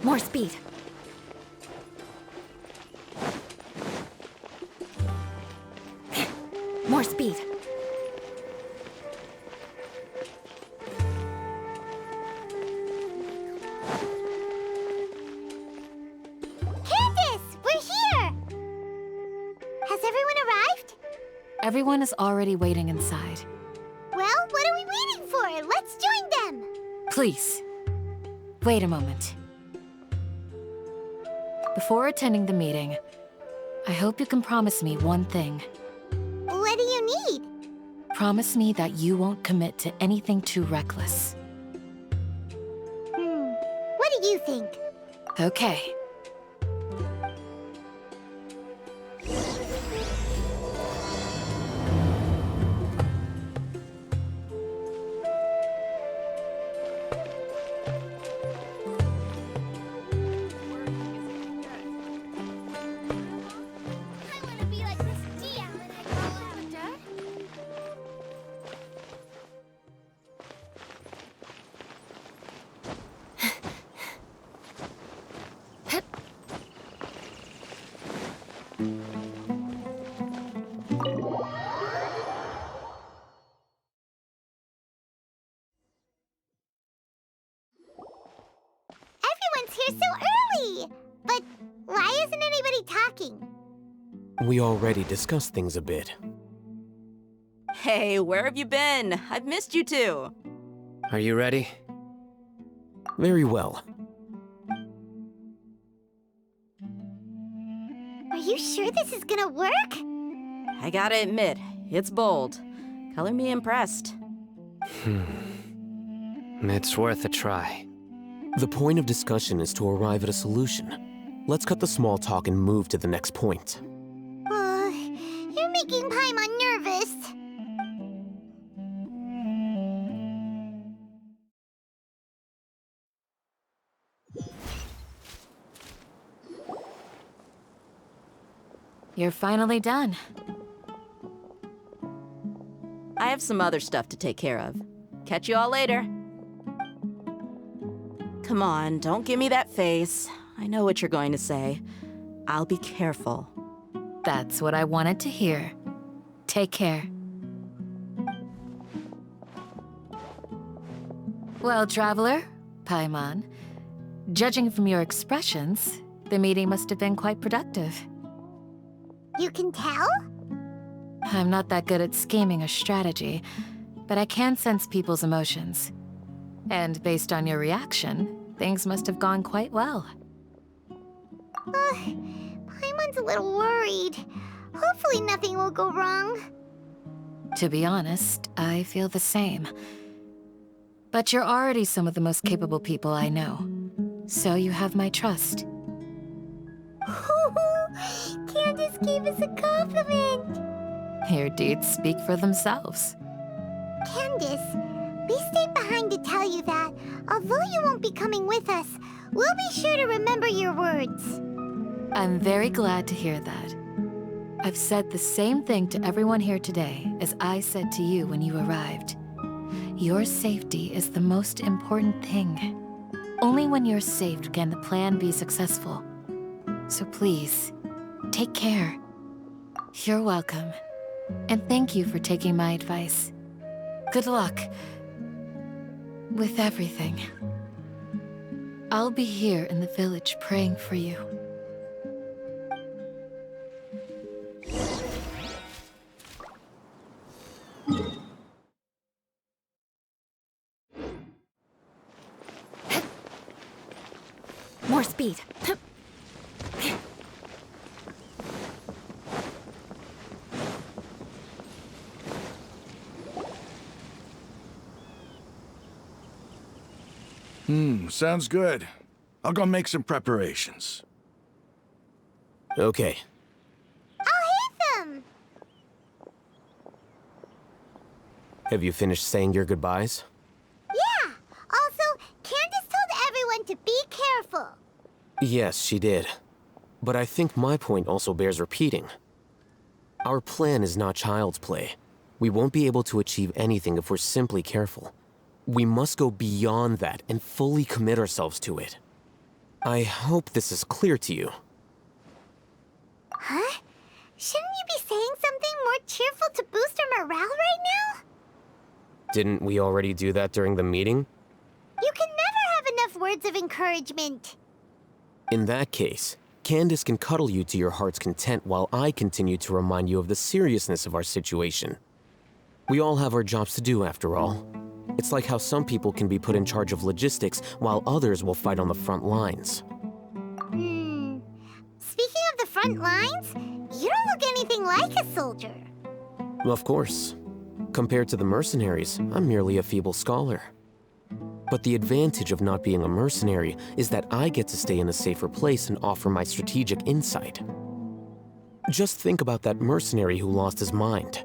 More speed. More speed. Candace! We're here! Has everyone arrived? Everyone is already waiting inside. Well, what are we waiting for? Let's join them! Please, wait a moment. Before attending the meeting, I hope you can promise me one thing. What do you need? Promise me that you won't commit to anything too reckless. What do you think? Okay. I want to be like Miss Dia when I grow older. Everyone's here so early! But why isn't anybody talking? We already discussed things a bit. Hey, where have you been? I've missed you too. Are you ready? Very well. Are you sure this is gonna work? I gotta admit, it's bold. Color me impressed. It's worth a try. The point of discussion is to arrive at a solution. Let's cut the small talk and move to the next point. You're making Paimon nervous. You're finally done. I have some other stuff to take care of. Catch you all later. Come on, don't give me that face. I know what you're going to say. I'll be careful. That's what I wanted to hear. Take care. Well, Traveler, Paimon, judging from your expressions, the meeting must have been quite productive. You can tell? I'm not that good at scheming or strategy, but I can sense people's emotions. And based on your reaction, things must have gone quite well. Paimon's a little worried. Hopefully nothing will go wrong. To be honest, I feel the same. But you're already some of the most capable people I know, so you have my trust. Candace gave us a compliment. Your deeds speak for themselves. Candace, we stayed behind to tell you that, although you won't be coming with us, we'll be sure to remember your words. I'm very glad to hear that. I've said the same thing to everyone here today as I said to you when you arrived. Your safety is the most important thing. Only when you're safe can the plan be successful. So please, take care. You're welcome. And thank you for taking my advice. Good luck with everything. I'll be here in the village praying for you. More speed. Sounds good. I'll go make some preparations. Okay. I'll hit them! Have you finished saying your goodbyes? Yeah! Also, Candace told everyone to be careful. Yes, she did. But I think my point also bears repeating. Our plan is not child's play. We won't be able to achieve anything if we're simply careful. We must go beyond that and fully commit ourselves to it. I hope this is clear to you. Huh? Shouldn't you be saying something more cheerful to boost our morale right now? Didn't we already do that during the meeting? You can never have enough words of encouragement. In that case, Candace can cuddle you to your heart's content while I continue to remind you of the seriousness of our situation. We all have our jobs to do, after all. It's like how some people can be put in charge of logistics while others will fight on the front lines. Speaking of the front lines, you don't look anything like a soldier. Of course. Compared to the mercenaries, I'm merely a feeble scholar. But the advantage of not being a mercenary is that I get to stay in a safer place and offer my strategic insight. Just think about that mercenary who lost his mind.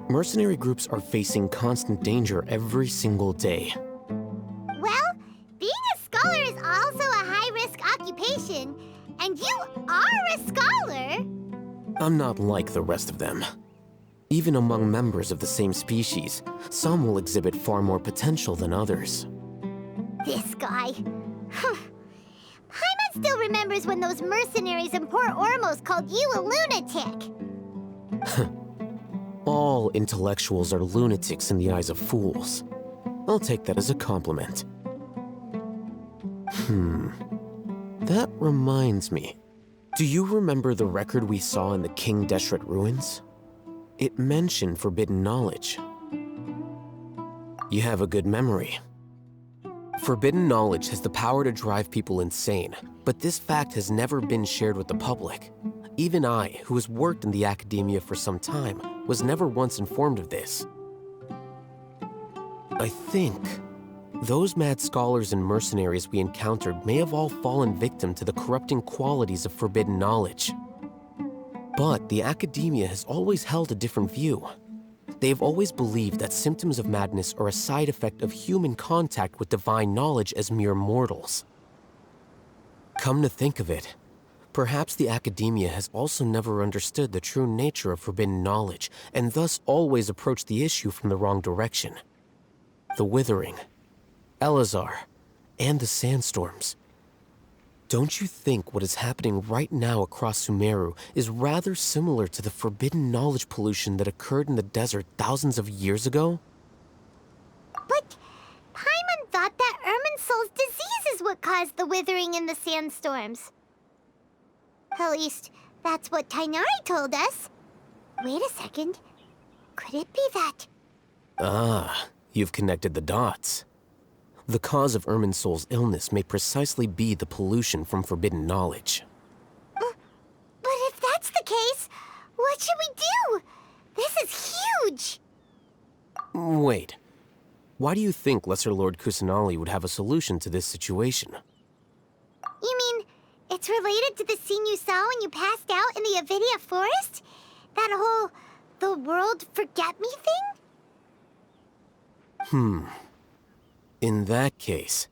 Mercenary groups are facing constant danger every single day. Well, being a scholar is also a high-risk occupation, and you are a scholar. I'm not like the rest of them. Even among members of the same species, some will exhibit far more potential than others. This guy. Paimon still remembers when those mercenaries in Port Ormos called you a lunatic. All intellectuals are lunatics in the eyes of fools. I'll take that as a compliment. That reminds me. Do you remember the record we saw in the King Deshret ruins? It mentioned forbidden knowledge. You have a good memory. Forbidden knowledge has the power to drive people insane, but this fact has never been shared with the public. Even I, who has worked in the academia for some time, was never once informed of this. I think those mad scholars and mercenaries we encountered may have all fallen victim to the corrupting qualities of forbidden knowledge. But the academia has always held a different view. They have always believed that symptoms of madness are a side effect of human contact with divine knowledge as mere mortals. Come to think of it, perhaps the academia has also never understood the true nature of forbidden knowledge, and thus always approached the issue from the wrong direction. The Withering, Elazar, and the sandstorms. Don't you think what is happening right now across Sumeru is rather similar to the forbidden knowledge pollution that occurred in the desert thousands of years ago? But Paimon thought that Irminsul's disease is what caused the withering and the sandstorms. At least, that's what Tainari told us. Wait a second. Could it be that... Ah, you've connected the dots. The cause of Irminsul's illness may precisely be the pollution from forbidden knowledge. But if that's the case, what should we do? This is huge! Wait. Why do you think Lesser Lord Kusanali would have a solution to this situation? You mean, it's related to the scene you saw when you passed out in the Avidia forest? That whole, the world forget me thing? In that case,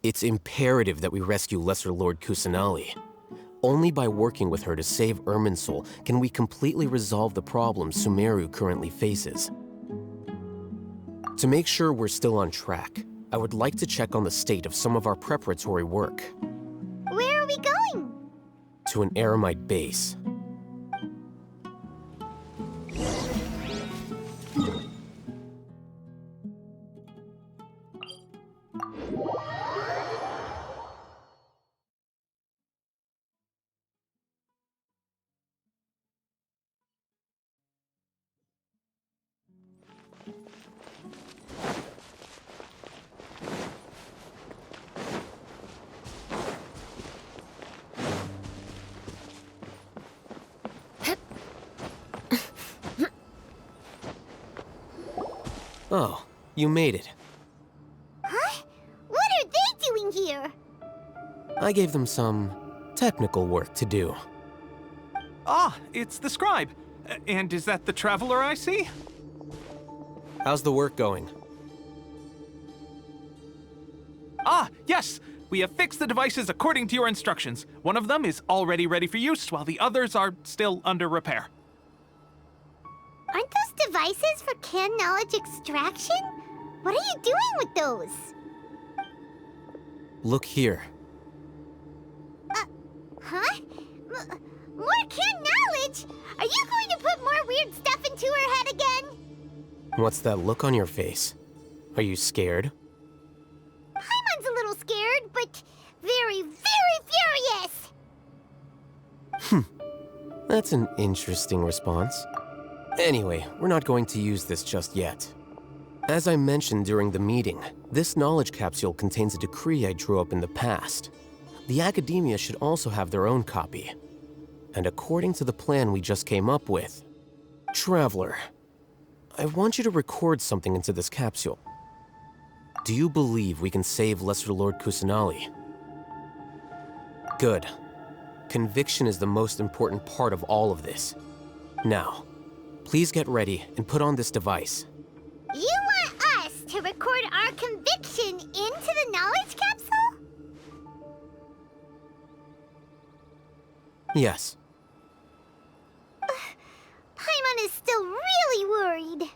it's imperative that we rescue Lesser Lord Kusanali. Only by working with her to save Irminsul can we completely resolve the problems Sumeru currently faces. To make sure we're still on track, I would like to check on the state of some of our preparatory work. Where are we going? To an Eremite base. Oh, you made it. Huh? What are they doing here? I gave them some technical work to do. Ah, it's the scribe. And is that the traveler I see? How's the work going? Ah, yes! We have fixed the devices according to your instructions. One of them is already ready for use, while the others are still under repair. Aren't those devices for canned knowledge extraction? What are you doing with those? Look here. Huh? More can knowledge? Are you going to put more weird stuff into her head again? What's that look on your face? Are you scared? Paimon's a little scared, but very, very furious! That's an interesting response. Anyway, we're not going to use this just yet. As I mentioned during the meeting, this knowledge capsule contains a decree I drew up in the past. The academia should also have their own copy. And according to the plan we just came up with, Traveler, I want you to record something into this capsule. Do you believe we can save Lesser Lord Kusanali? Good. Conviction is the most important part of all of this. Now, please get ready and put on this device. You want us to record our conviction into the knowledge capsule? Yes. Paimon is still really worried.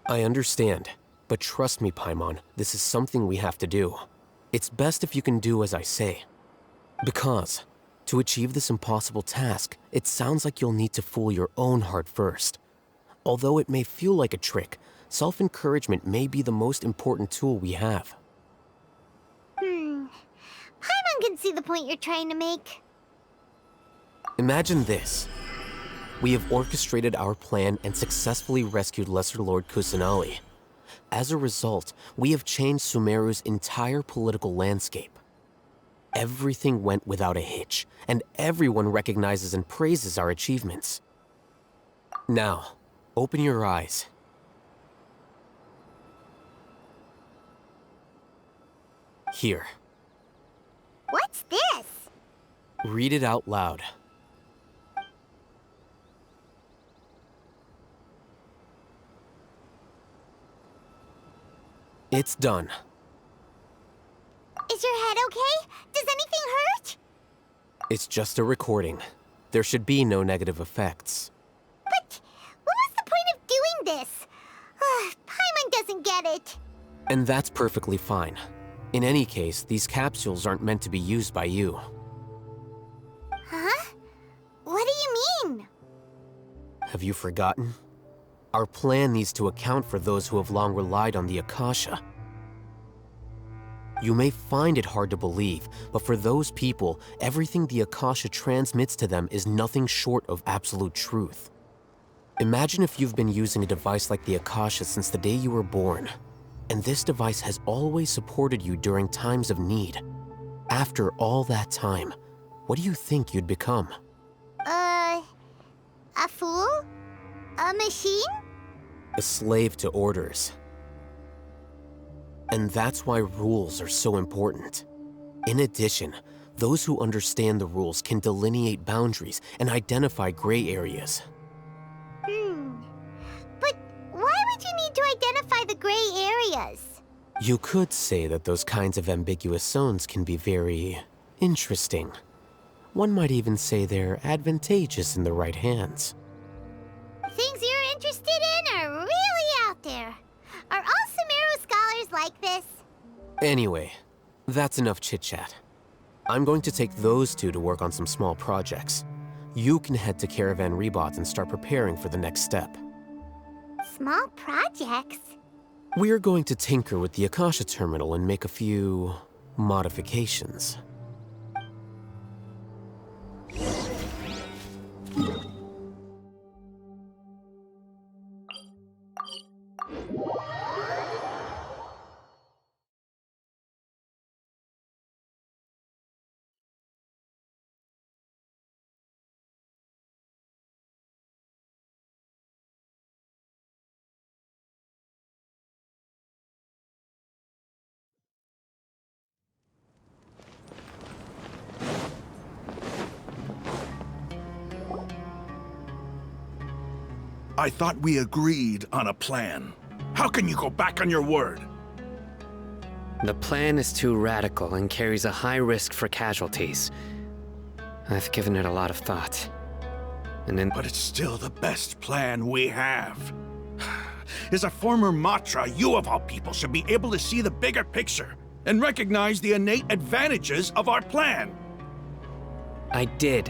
I understand, but trust me, Paimon, this is something we have to do. It's best if you can do as I say. Because, to achieve this impossible task, it sounds like you'll need to fool your own heart first. Although it may feel like a trick, self-encouragement may be the most important tool we have. Paimon can see the point you're trying to make. Imagine this. We have orchestrated our plan and successfully rescued Lesser Lord Kusanali. As a result, we have changed Sumeru's entire political landscape. Everything went without a hitch, and everyone recognizes and praises our achievements. Now, open your eyes. Here. What's this? Read it out loud. It's done. Is your head okay? Does anything hurt? It's just a recording. There should be no negative effects. But what was the point of doing this? Paimon doesn't get it. And that's perfectly fine. In any case, these capsules aren't meant to be used by you. Huh? What do you mean? Have you forgotten? Our plan needs to account for those who have long relied on the Akasha. You may find it hard to believe, but for those people, everything the Akasha transmits to them is nothing short of absolute truth. Imagine if you've been using a device like the Akasha since the day you were born, and this device has always supported you during times of need. After all that time, what do you think you'd become? A fool? A machine? A slave to orders. And that's why rules are so important. In addition, those who understand the rules can delineate boundaries and identify gray areas. But why would you need to identify the gray areas? You could say that those kinds of ambiguous zones can be very interesting. One might even say they're advantageous in the right hands. Things you're interested in are really out there. Are all Sumeru scholars like this? Anyway, that's enough chit-chat. I'm going to take those two to work on some small projects. You can head to Caravan Rebot and start preparing for the next step. Small projects? We're going to tinker with the Akasha terminal and make a few modifications. I thought we agreed on a plan. How can you go back on your word? The plan is too radical and carries a high risk for casualties. I've given it a lot of thought. But it's still the best plan we have. As a former Matra, you of all people should be able to see the bigger picture and recognize the innate advantages of our plan. I did.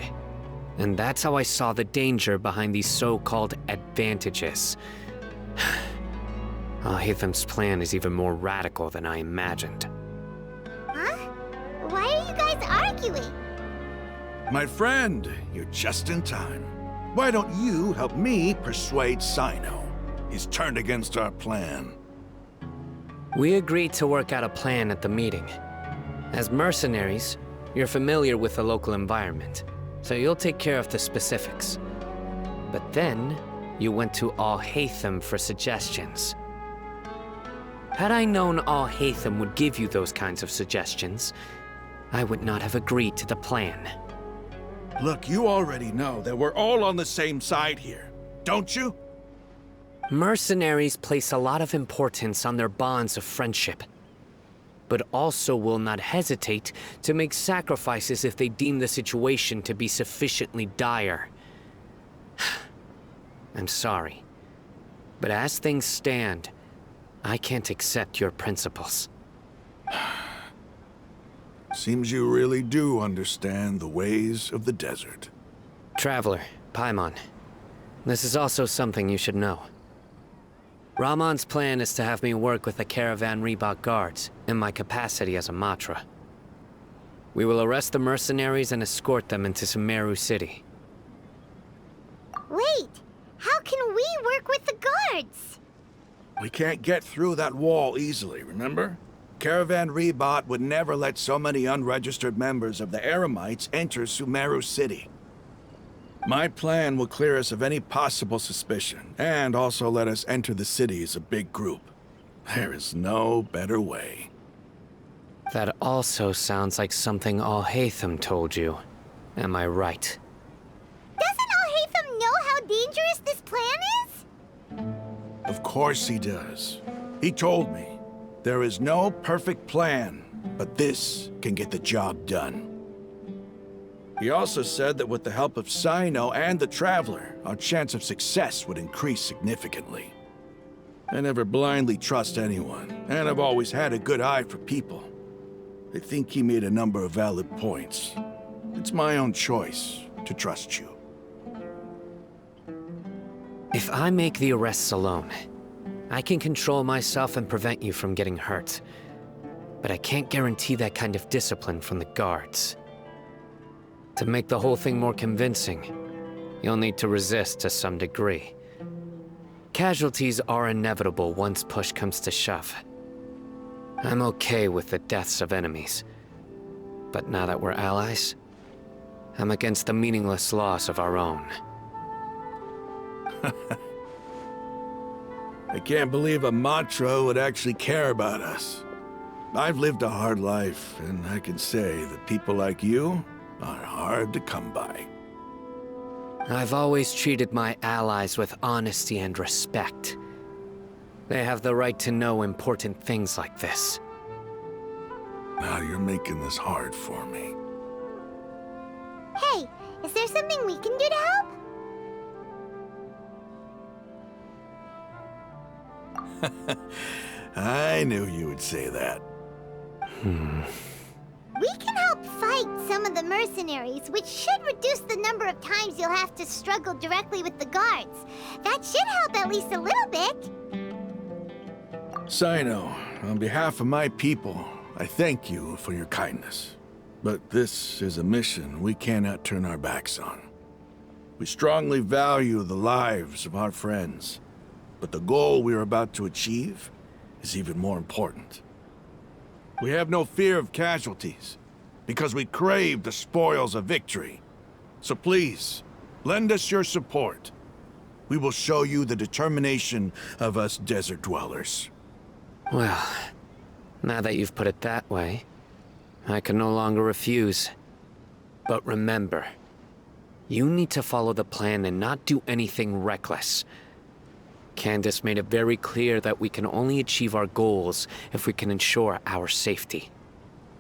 And that's how I saw the danger behind these so-called advantages. Alhaitham's plan is even more radical than I imagined. Huh? Why are you guys arguing? My friend, you're just in time. Why don't you help me persuade Sino? He's turned against our plan. We agreed to work out a plan at the meeting. As mercenaries, you're familiar with the local environment, so you'll take care of the specifics. But then, you went to Alhaitham for suggestions. Had I known Alhaitham would give you those kinds of suggestions, I would not have agreed to the plan. Look, you already know that we're all on the same side here, don't you? Mercenaries place a lot of importance on their bonds of friendship, but also will not hesitate to make sacrifices if they deem the situation to be sufficiently dire. I'm sorry, but as things stand, I can't accept your principles. Seems you really do understand the ways of the desert. Traveler, Paimon, this is also something you should know. Ramon's plan is to have me work with the Caravan Reebok guards in my capacity as a Matra. We will arrest the mercenaries and escort them into Sumeru City. Wait, how can we work with the guards? We can't get through that wall easily, remember? Caravan Reebok would never let so many unregistered members of the Eremites enter Sumeru City. My plan will clear us of any possible suspicion, and also let us enter the city as a big group. There is no better way. That also sounds like something Alhaitham told you. Am I right? Doesn't Alhaitham know how dangerous this plan is? Of course he does. He told me, there is no perfect plan, but this can get the job done. He also said that with the help of Sino and the Traveler, our chance of success would increase significantly. I never blindly trust anyone, and I've always had a good eye for people. I think he made a number of valid points. It's my own choice to trust you. If I make the arrests alone, I can control myself and prevent you from getting hurt. But I can't guarantee that kind of discipline from the guards. To make the whole thing more convincing, you'll need to resist to some degree. Casualties are inevitable once push comes to shove. I'm okay with the deaths of enemies. But now that we're allies, I'm against the meaningless loss of our own. I can't believe a Matra would actually care about us. I've lived a hard life, and I can say that people like you are hard to come by. I've always treated my allies with honesty and respect. They have the right to know important things like this. Now you're making this hard for me. Hey, is there something we can do to help? I knew you would say that. We can help fight some of the mercenaries, which should reduce the number of times you'll have to struggle directly with the guards. That should help at least a little bit. Sino, on behalf of my people, I thank you for your kindness. But this is a mission we cannot turn our backs on. We strongly value the lives of our friends, but the goal we are about to achieve is even more important. We have no fear of casualties, because we crave the spoils of victory. So please, lend us your support. We will show you the determination of us desert dwellers. Well, now that you've put it that way, I can no longer refuse. But remember, you need to follow the plan and not do anything reckless. Candace made it very clear that we can only achieve our goals if we can ensure our safety.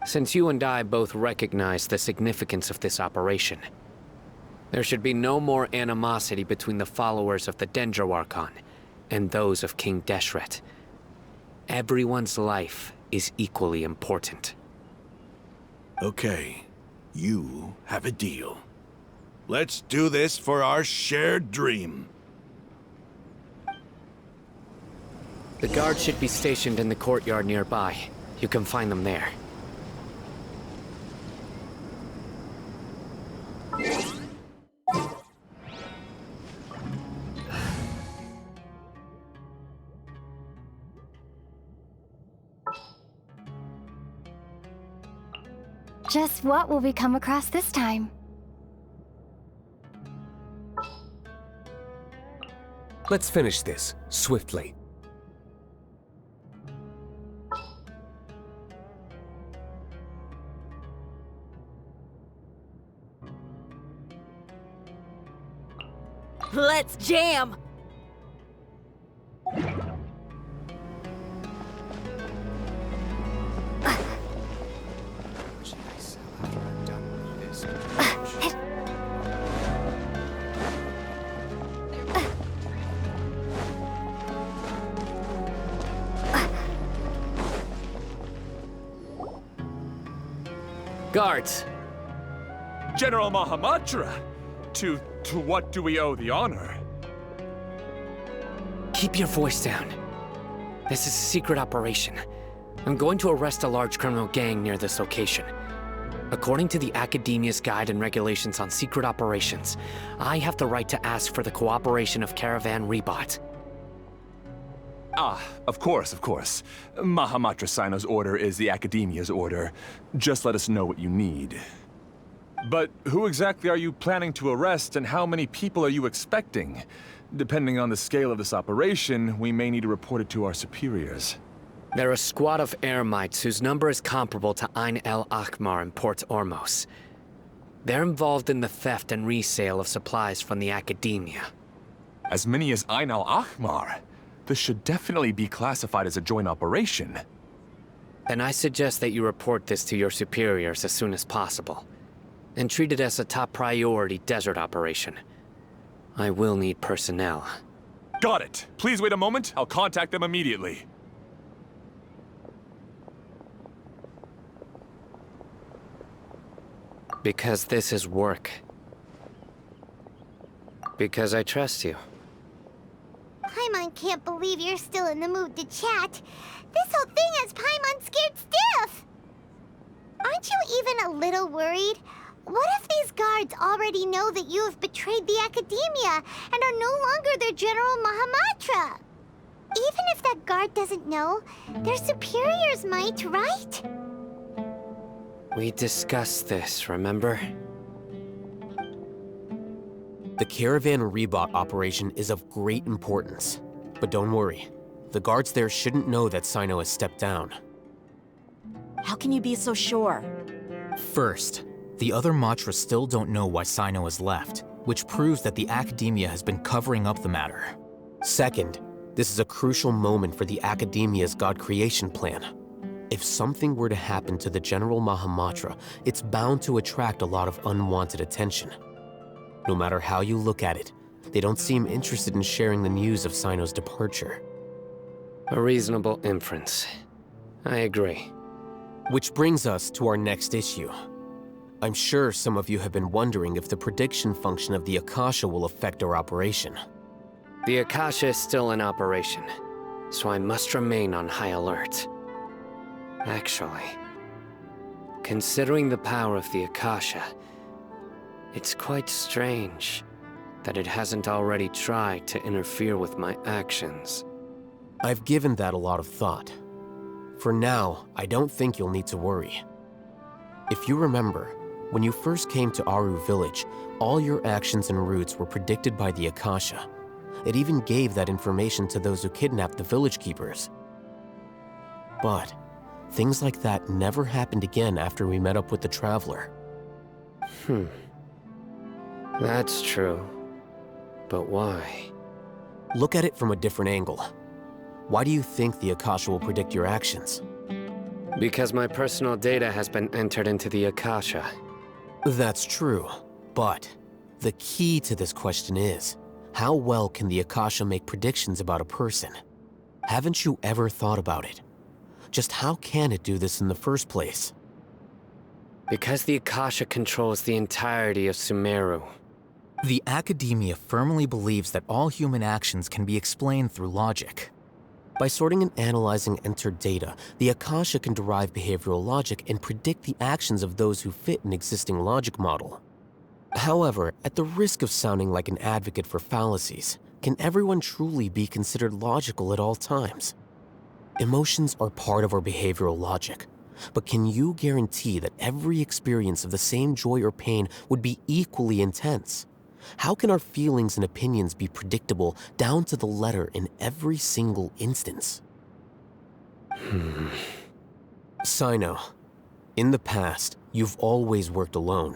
Since you and I both recognize the significance of this operation, there should be no more animosity between the followers of the Dendro Archon and those of King Deshret. Everyone's life is equally important. Okay, you have a deal. Let's do this for our shared dream. The guards should be stationed in the courtyard nearby. You can find them there. Just what will we come across this time? Let's finish this, swiftly. Let's jam! Guards! General Mahamatra! To what do we owe the honor? Keep your voice down. This is a secret operation. I'm going to arrest a large criminal gang near this location. According to the Academia's Guide and Regulations on Secret Operations, I have the right to ask for the cooperation of Caravan Rebot. Ah, of course, of course. Mahamatra Sino's order is the Academia's order. Just let us know what you need. But who exactly are you planning to arrest, and how many people are you expecting? Depending on the scale of this operation, we may need to report it to our superiors. They're a squad of Eremites whose number is comparable to Ain el Akmar in Port Ormos. They're involved in the theft and resale of supplies from the Academia. As many as Ain al-Ahmar? This should definitely be classified as a joint operation. Then I suggest that you report this to your superiors as soon as possible, and treat it as a top priority desert operation. I will need personnel. Got it. Please wait a moment. I'll contact them immediately. Because this is work. Because I trust you. Paimon can't believe you're still in the mood to chat. This whole thing has Paimon scared stiff. Aren't you even a little worried? What if these guards already know that you have betrayed the Academia and are no longer their General Mahamatra? Even if that guard doesn't know, their superiors might, right? We discussed this, remember? The Caravan Rebot operation is of great importance. But don't worry, the guards there shouldn't know that Sino has stepped down. How can you be so sure? First, the other Matra still don't know why Sino has left, which proves that the Academia has been covering up the matter. Second, this is a crucial moment for the Academia's God creation plan. If something were to happen to the General Mahamatra, it's bound to attract a lot of unwanted attention. No matter how you look at it, they don't seem interested in sharing the news of Sino's departure. A reasonable inference. I agree. Which brings us to our next issue. I'm sure some of you have been wondering if the prediction function of the Akasha will affect our operation. The Akasha is still in operation, so I must remain on high alert. Actually, considering the power of the Akasha, it's quite strange that it hasn't already tried to interfere with my actions. I've given that a lot of thought. For now, I don't think you'll need to worry. If you remember, when you first came to Aru Village, all your actions and routes were predicted by the Akasha. It even gave that information to those who kidnapped the village keepers. But things like that never happened again after we met up with the Traveler. That's true. But why? Look at it from a different angle. Why do you think the Akasha will predict your actions? Because my personal data has been entered into the Akasha. That's true, but the key to this question is, how well can the Akasha make predictions about a person? Haven't you ever thought about it? Just how can it do this in the first place? Because the Akasha controls the entirety of Sumeru. The Academia firmly believes that all human actions can be explained through logic. By sorting and analyzing entered data, the Akasha can derive behavioral logic and predict the actions of those who fit an existing logic model. However, at the risk of sounding like an advocate for fallacies, can everyone truly be considered logical at all times? Emotions are part of our behavioral logic, but can you guarantee that every experience of the same joy or pain would be equally intense? How can our feelings and opinions be predictable down to the letter in every single instance? Sino, in the past, you've always worked alone.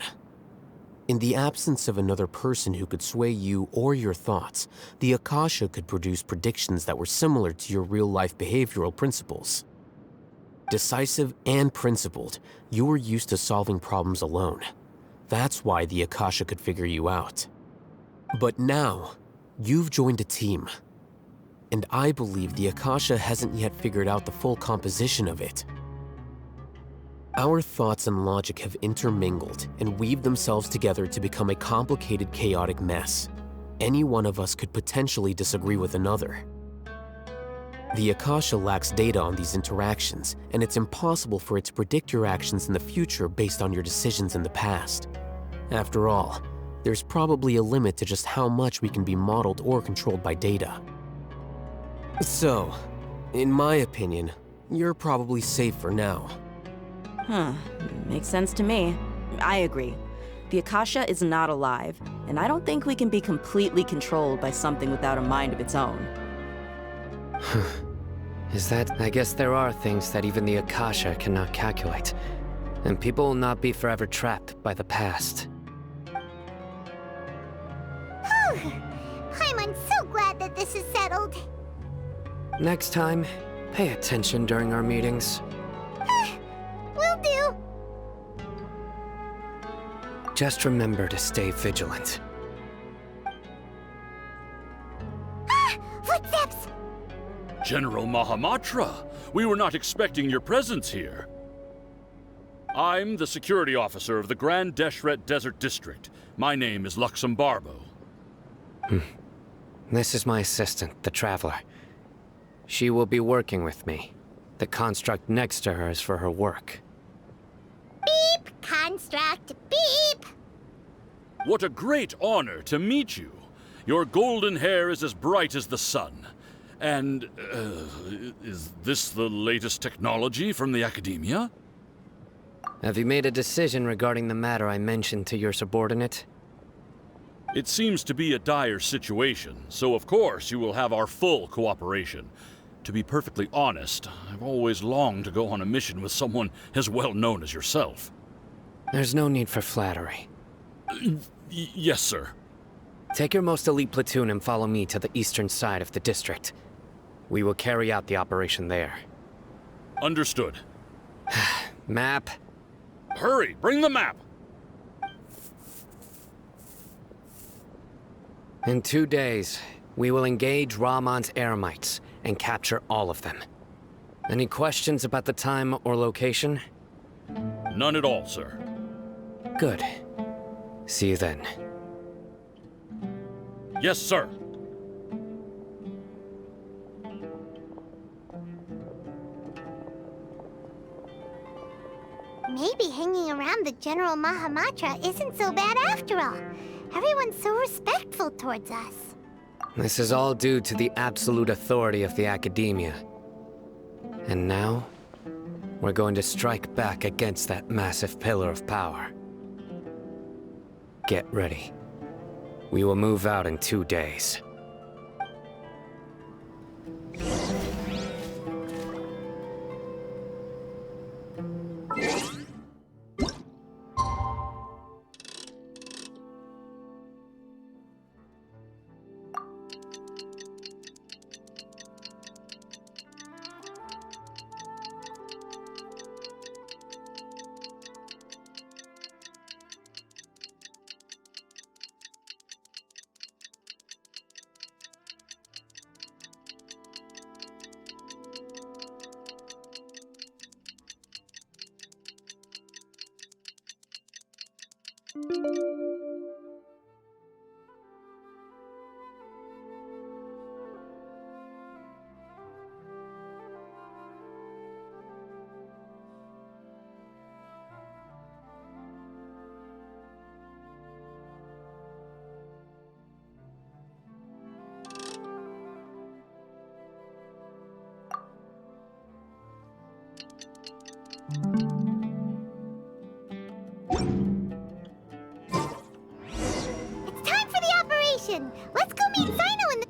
In the absence of another person who could sway you or your thoughts, the Akasha could produce predictions that were similar to your real-life behavioral principles. Decisive and principled, you were used to solving problems alone. That's why the Akasha could figure you out. But now, you've joined a team. And I believe the Akasha hasn't yet figured out the full composition of it. Our thoughts and logic have intermingled and weaved themselves together to become a complicated, chaotic mess. Any one of us could potentially disagree with another. The Akasha lacks data on these interactions, and it's impossible for it to predict your actions in the future based on your decisions in the past. After all, there's probably a limit to just how much we can be modeled or controlled by data. So, in my opinion, you're probably safe for now. Makes sense to me. I agree. The Akasha is not alive, and I don't think we can be completely controlled by something without a mind of its own. I guess there are things that even the Akasha cannot calculate, and people will not be forever trapped by the past. I'm so glad that this is settled. Next time, pay attention during our meetings. Will do. Just remember to stay vigilant. Footsteps! General Mahamatra, we were not expecting your presence here. I'm the security officer of the Grand Deshret Desert District. My name is Luxembarbo. This is my assistant, the Traveler. She will be working with me. The construct next to her is for her work. Beep, construct, beep! What a great honor to meet you. Your golden hair is as bright as the sun. And, is this the latest technology from the Academia? Have you made a decision regarding the matter I mentioned to your subordinate? It seems to be a dire situation, so of course you will have our full cooperation. To be perfectly honest, I've always longed to go on a mission with someone as well known as yourself. There's no need for flattery. Yes, sir. Take your most elite platoon and follow me to the eastern side of the district. We will carry out the operation there. Understood. Map. Hurry, bring the map! In 2 days, we will engage Rahman's Eremites and capture all of them. Any questions about the time or location? None at all, sir. Good. See you then. Yes, sir. Maybe hanging around the General Mahamatra isn't so bad after all. Everyone's so respectful towards us. This is all due to the absolute authority of the Academia. And now, we're going to strike back against that massive pillar of power. Get ready. We will move out in 2 days. It's time for the operation! Let's go meet Sino in the...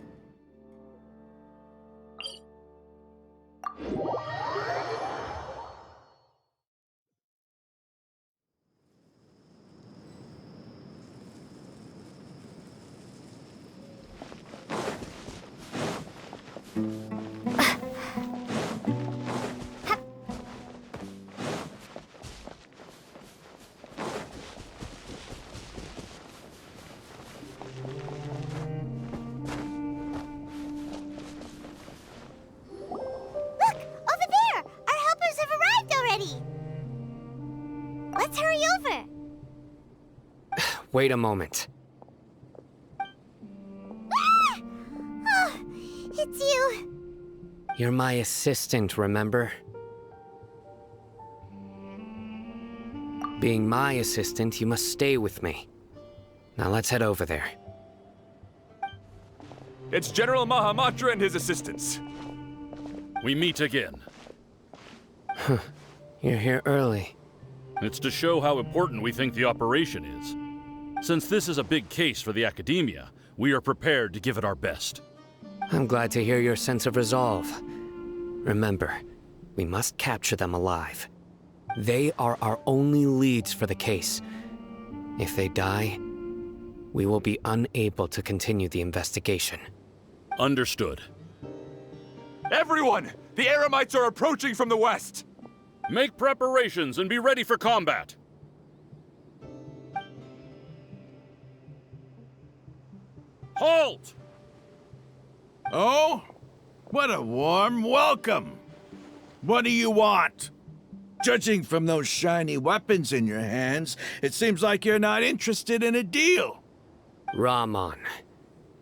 Look! Over there! Our helpers have arrived already! Let's hurry over! Wait a moment. Ah! Oh, it's you! You're my assistant, remember? Being my assistant, you must stay with me. Now let's head over there. It's General Mahamatra and his assistants. We meet again. You're here early. It's to show how important we think the operation is. Since this is a big case for the Academia, we are prepared to give it our best. I'm glad to hear your sense of resolve. Remember, we must capture them alive. They are our only leads for the case. If they die, we will be unable to continue the investigation. Understood. Everyone! The Eremites are approaching from the west! Make preparations and be ready for combat. Halt! Oh? What a warm welcome! What do you want? Judging from those shiny weapons in your hands, it seems like you're not interested in a deal. Rahman,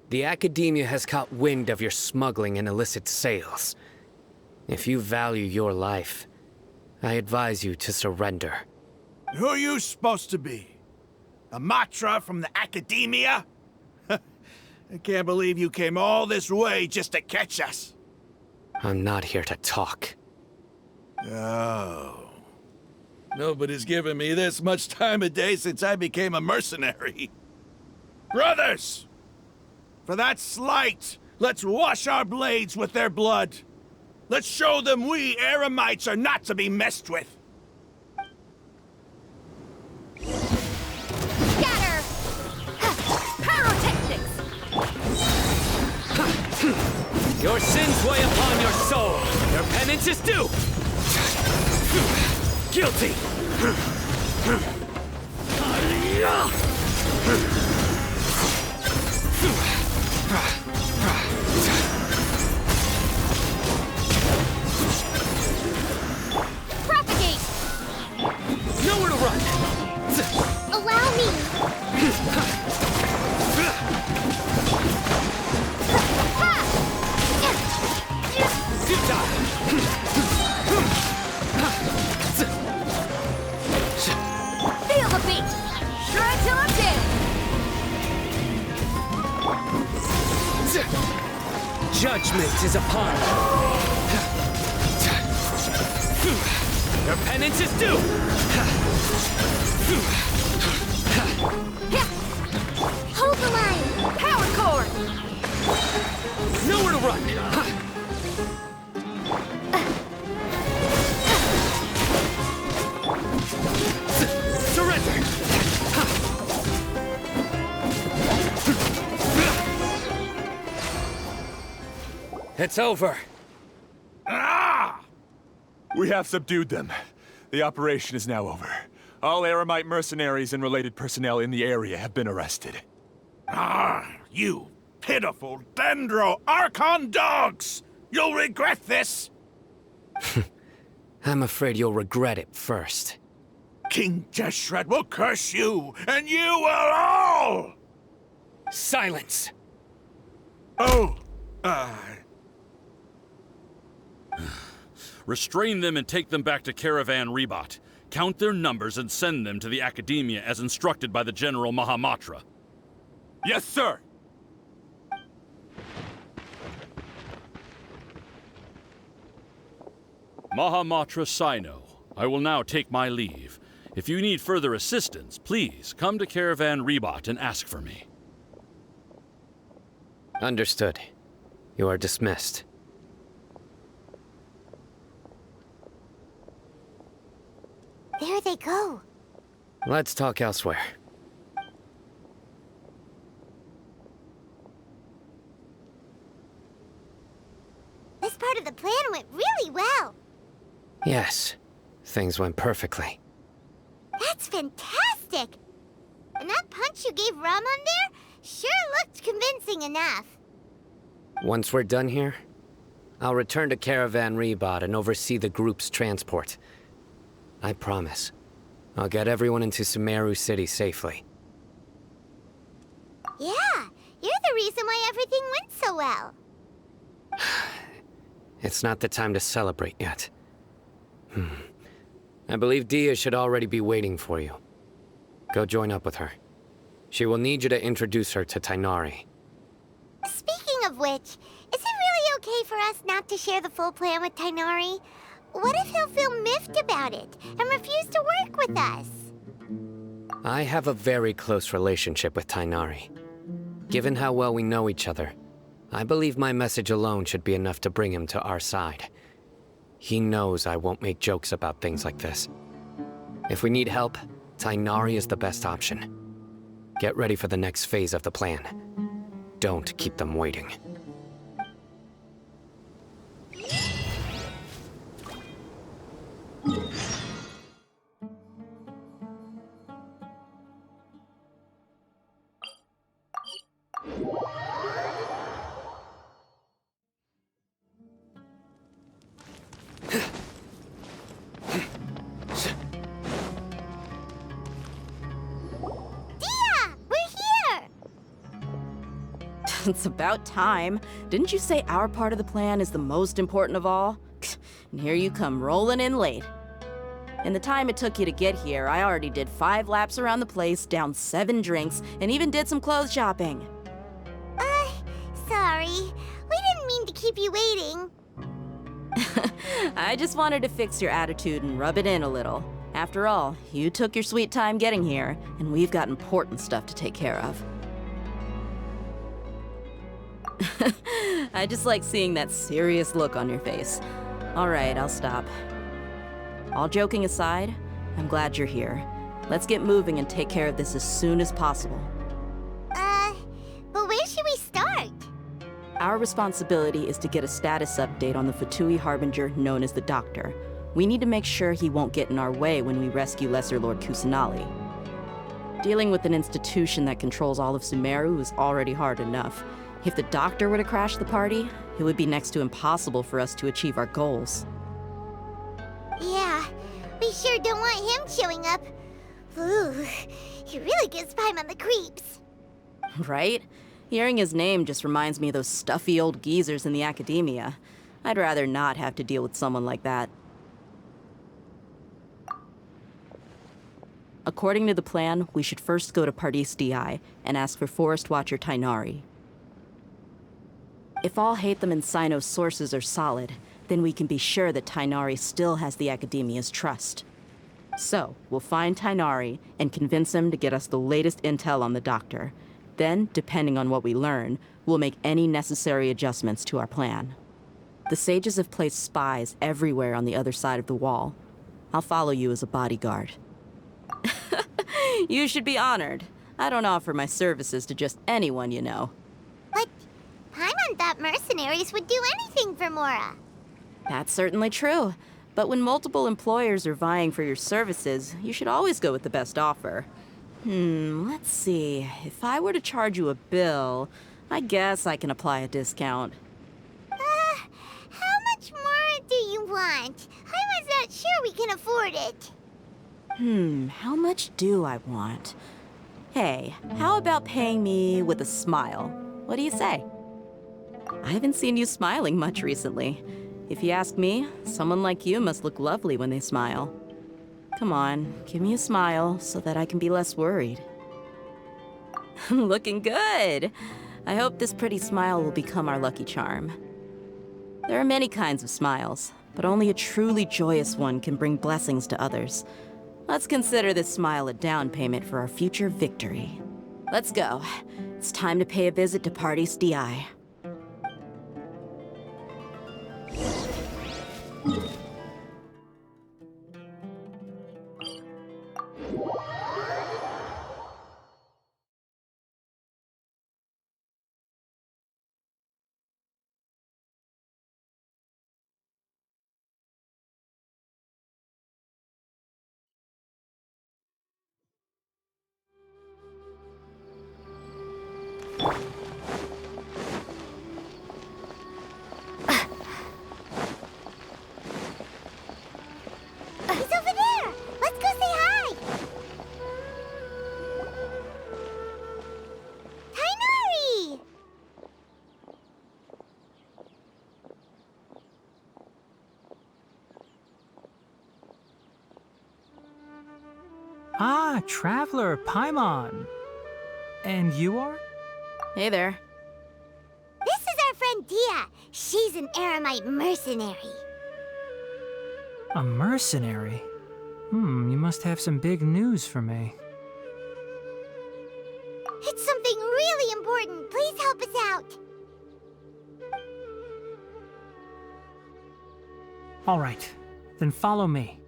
the Academia has caught wind of your smuggling and illicit sales. If you value your life, I advise you to surrender. Who are you supposed to be? A Matra from the Academia? I can't believe you came all this way just to catch us. I'm not here to talk. Oh. Nobody's given me this much time of day since I became a mercenary. Brothers! For that slight, let's wash our blades with their blood. Let's show them we Eremites are not to be messed with. Scatter! Pyrotechnics! Your sins weigh upon your soul. Your penance is due. Guilty. Propagate! Nowhere to run. Allow me! Feel the beat! Shred till I'm dead! Judgment is upon you. Your penance is due. Hold the line! Power cord! Nowhere to run. Surrender. It's over. Ah! We have subdued them. The operation is now over. All Eremite mercenaries and related personnel in the area have been arrested. Ah, you pitiful Dendro Archon dogs! You'll regret this! I'm afraid you'll regret it first. King Jeshret will curse you, and you will all! Silence! Oh, Restrain them and take them back to Caravan Rebot. Count their numbers and send them to the Academia as instructed by the General Mahamatra. Yes, sir! Mahamatra Sino, I will now take my leave. If you need further assistance, please come to Caravan Rebot and ask for me. Understood. You are dismissed. There they go. Let's talk elsewhere. This part of the plan went really well. Yes, things went perfectly. That's fantastic! And that punch you gave Ramon there sure looked convincing enough. Once we're done here, I'll return to Caravan Rebot and oversee the group's transport. I promise. I'll get everyone into Sumeru City safely. Yeah, you're the reason why everything went so well. It's not the time to celebrate yet. I believe Dia should already be waiting for you. Go join up with her. She will need you to introduce her to Tighnari. Speaking of which, is it really okay for us not to share the full plan with Tighnari? What if he'll feel miffed about it and refuse to work with us? I have a very close relationship with Tighnari. Given how well we know each other, I believe my message alone should be enough to bring him to our side. He knows I won't make jokes about things like this. If we need help, Tighnari is the best option. Get ready for the next phase of the plan. Don't keep them waiting. It's about time. Didn't you say our part of the plan is the most important of all? And here you come rolling in late. In the time it took you to get here, I already did 5 laps around the place, downed 7 drinks, and even did some clothes shopping. Sorry. We didn't mean to keep you waiting. I just wanted to fix your attitude and rub it in a little. After all, you took your sweet time getting here, and we've got important stuff to take care of. I just like seeing that serious look on your face. All right, I'll stop. All joking aside, I'm glad you're here. Let's get moving and take care of this as soon as possible. But where should we start? Our responsibility is to get a status update on the Fatui Harbinger known as the Doctor. We need to make sure he won't get in our way when we rescue Lesser Lord Kusanali. Dealing with an institution that controls all of Sumeru is already hard enough. If the Doctor were to crash the party, it would be next to impossible for us to achieve our goals. Yeah, we sure don't want him showing up. Ooh, he really gives Paimon the creeps. Right? Hearing his name just reminds me of those stuffy old geezers in the Academia. I'd rather not have to deal with someone like that. According to the plan, we should first go to Pardees DI and ask for Forest Watcher Tighnari. If all Hatham and Sino's sources are solid, then we can be sure that Tighnari still has the Academia's trust. So, we'll find Tighnari and convince him to get us the latest intel on the Doctor. Then, depending on what we learn, we'll make any necessary adjustments to our plan. The sages have placed spies everywhere on the other side of the wall. I'll follow you as a bodyguard. You should be honored. I don't offer my services to just anyone you know. But Paimon thought mercenaries would do anything for Mora. That's certainly true. But when multiple employers are vying for your services, you should always go with the best offer. Let's see. If I were to charge you a bill, I guess I can apply a discount. How much more do you want? I was not sure we can afford it. How much do I want? Hey, how about paying me with a smile? What do you say? I haven't seen you smiling much recently. If you ask me, someone like you must look lovely when they smile. Come on, give me a smile so that I can be less worried. Looking good! I hope this pretty smile will become our lucky charm. There are many kinds of smiles, but only a truly joyous one can bring blessings to others. Let's consider this smile a down payment for our future victory. Let's go. It's time to pay a visit to Parte's DI. He's over there! Let's go say hi! Tainari! Ah, Traveler, Paimon. And you are? Hey there. This is our friend Dia. She's an Aramite mercenary. A mercenary? You must have some big news for me. It's something really important. Please help us out. All right, then follow me.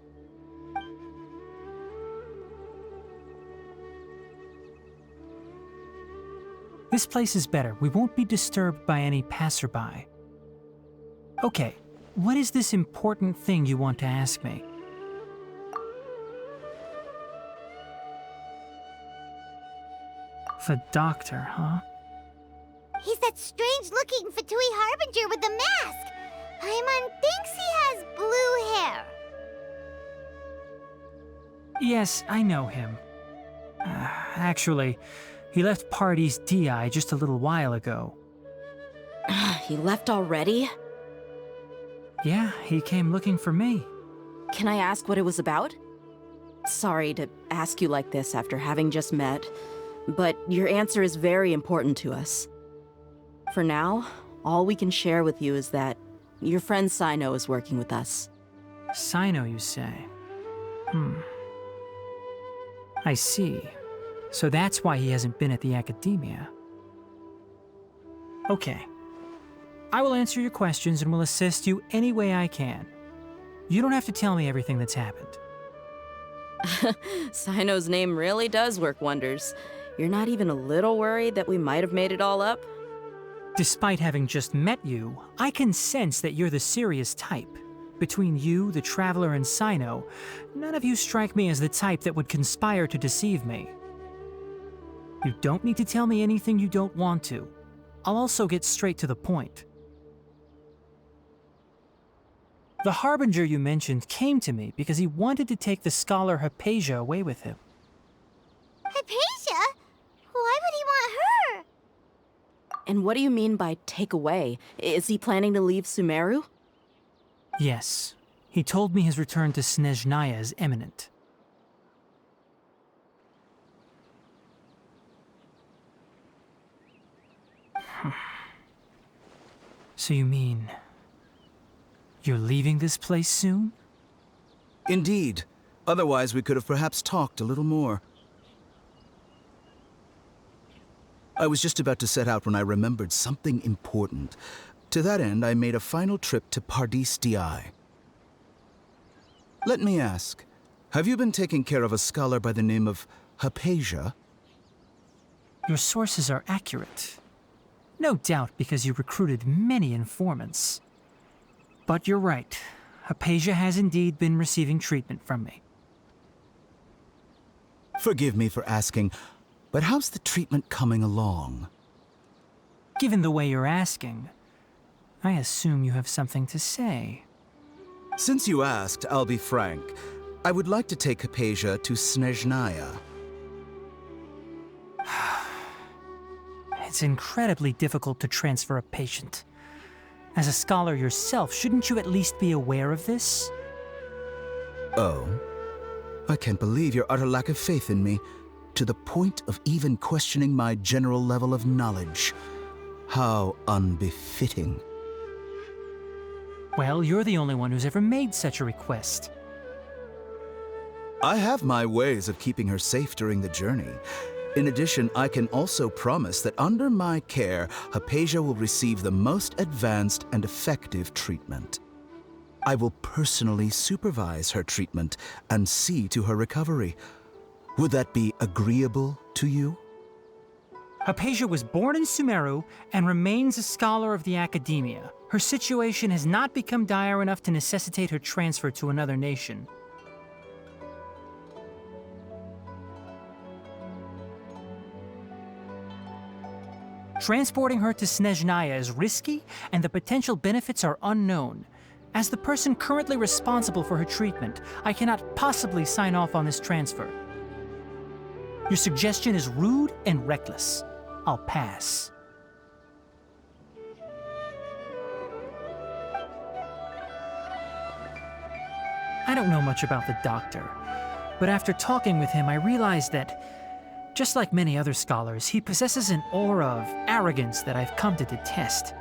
This place is better. We won't be disturbed by any passerby. Okay, what is this important thing you want to ask me? The doctor, huh? He's that strange-looking Fatui Harbinger with the mask. Paimon thinks he has blue hair. Yes, I know him. Actually, he left Parte's DI just a little while ago. He left already? Yeah, he came looking for me. Can I ask what it was about? Sorry to ask you like this after having just met, but your answer is very important to us. For now, all we can share with you is that your friend Sino is working with us. Sino, you say? I see. So that's why he hasn't been at the academia. Okay. I will answer your questions and will assist you any way I can. You don't have to tell me everything that's happened. Sino's name really does work wonders. You're not even a little worried that we might have made it all up? Despite having just met you, I can sense that you're the serious type. Between you, the Traveler, and Sino, none of you strike me as the type that would conspire to deceive me. You don't need to tell me anything you don't want to. I'll also get straight to the point. The Harbinger you mentioned came to me because he wanted to take the scholar Hypatia away with him. Hypatia? Why would he want her? And what do you mean by take away? Is he planning to leave Sumeru? Yes. He told me his return to Snezhnaya is imminent. So you mean... you're leaving this place soon? Indeed. Otherwise, we could have perhaps talked a little more. I was just about to set out when I remembered something important. To that end, I made a final trip to Parte's DI. Let me ask, have you been taking care of a scholar by the name of Hypatia? Your sources are accurate. No doubt because you recruited many informants. But you're right. Hypatia has indeed been receiving treatment from me. Forgive me for asking, but how's the treatment coming along? Given the way you're asking, I assume you have something to say. Since you asked, I'll be frank. I would like to take Hypatia to Snezhnaya. It's incredibly difficult to transfer a patient. As a scholar yourself, shouldn't you at least be aware of this? Oh, I can't believe your utter lack of faith in me, to the point of even questioning my general level of knowledge. How unbefitting. Well, you're the only one who's ever made such a request. I have my ways of keeping her safe during the journey. In addition, I can also promise that under my care, Hypatia will receive the most advanced and effective treatment. I will personally supervise her treatment and see to her recovery. Would that be agreeable to you? Hypatia was born in Sumeru and remains a scholar of the Academia. Her situation has not become dire enough to necessitate her transfer to another nation. Transporting her to Snezhnaya is risky, and the potential benefits are unknown. As the person currently responsible for her treatment, I cannot possibly sign off on this transfer. Your suggestion is rude and reckless. I'll pass. I don't know much about the doctor, but after talking with him, I realized that, just like many other scholars, he possesses an aura of arrogance that I've come to detest.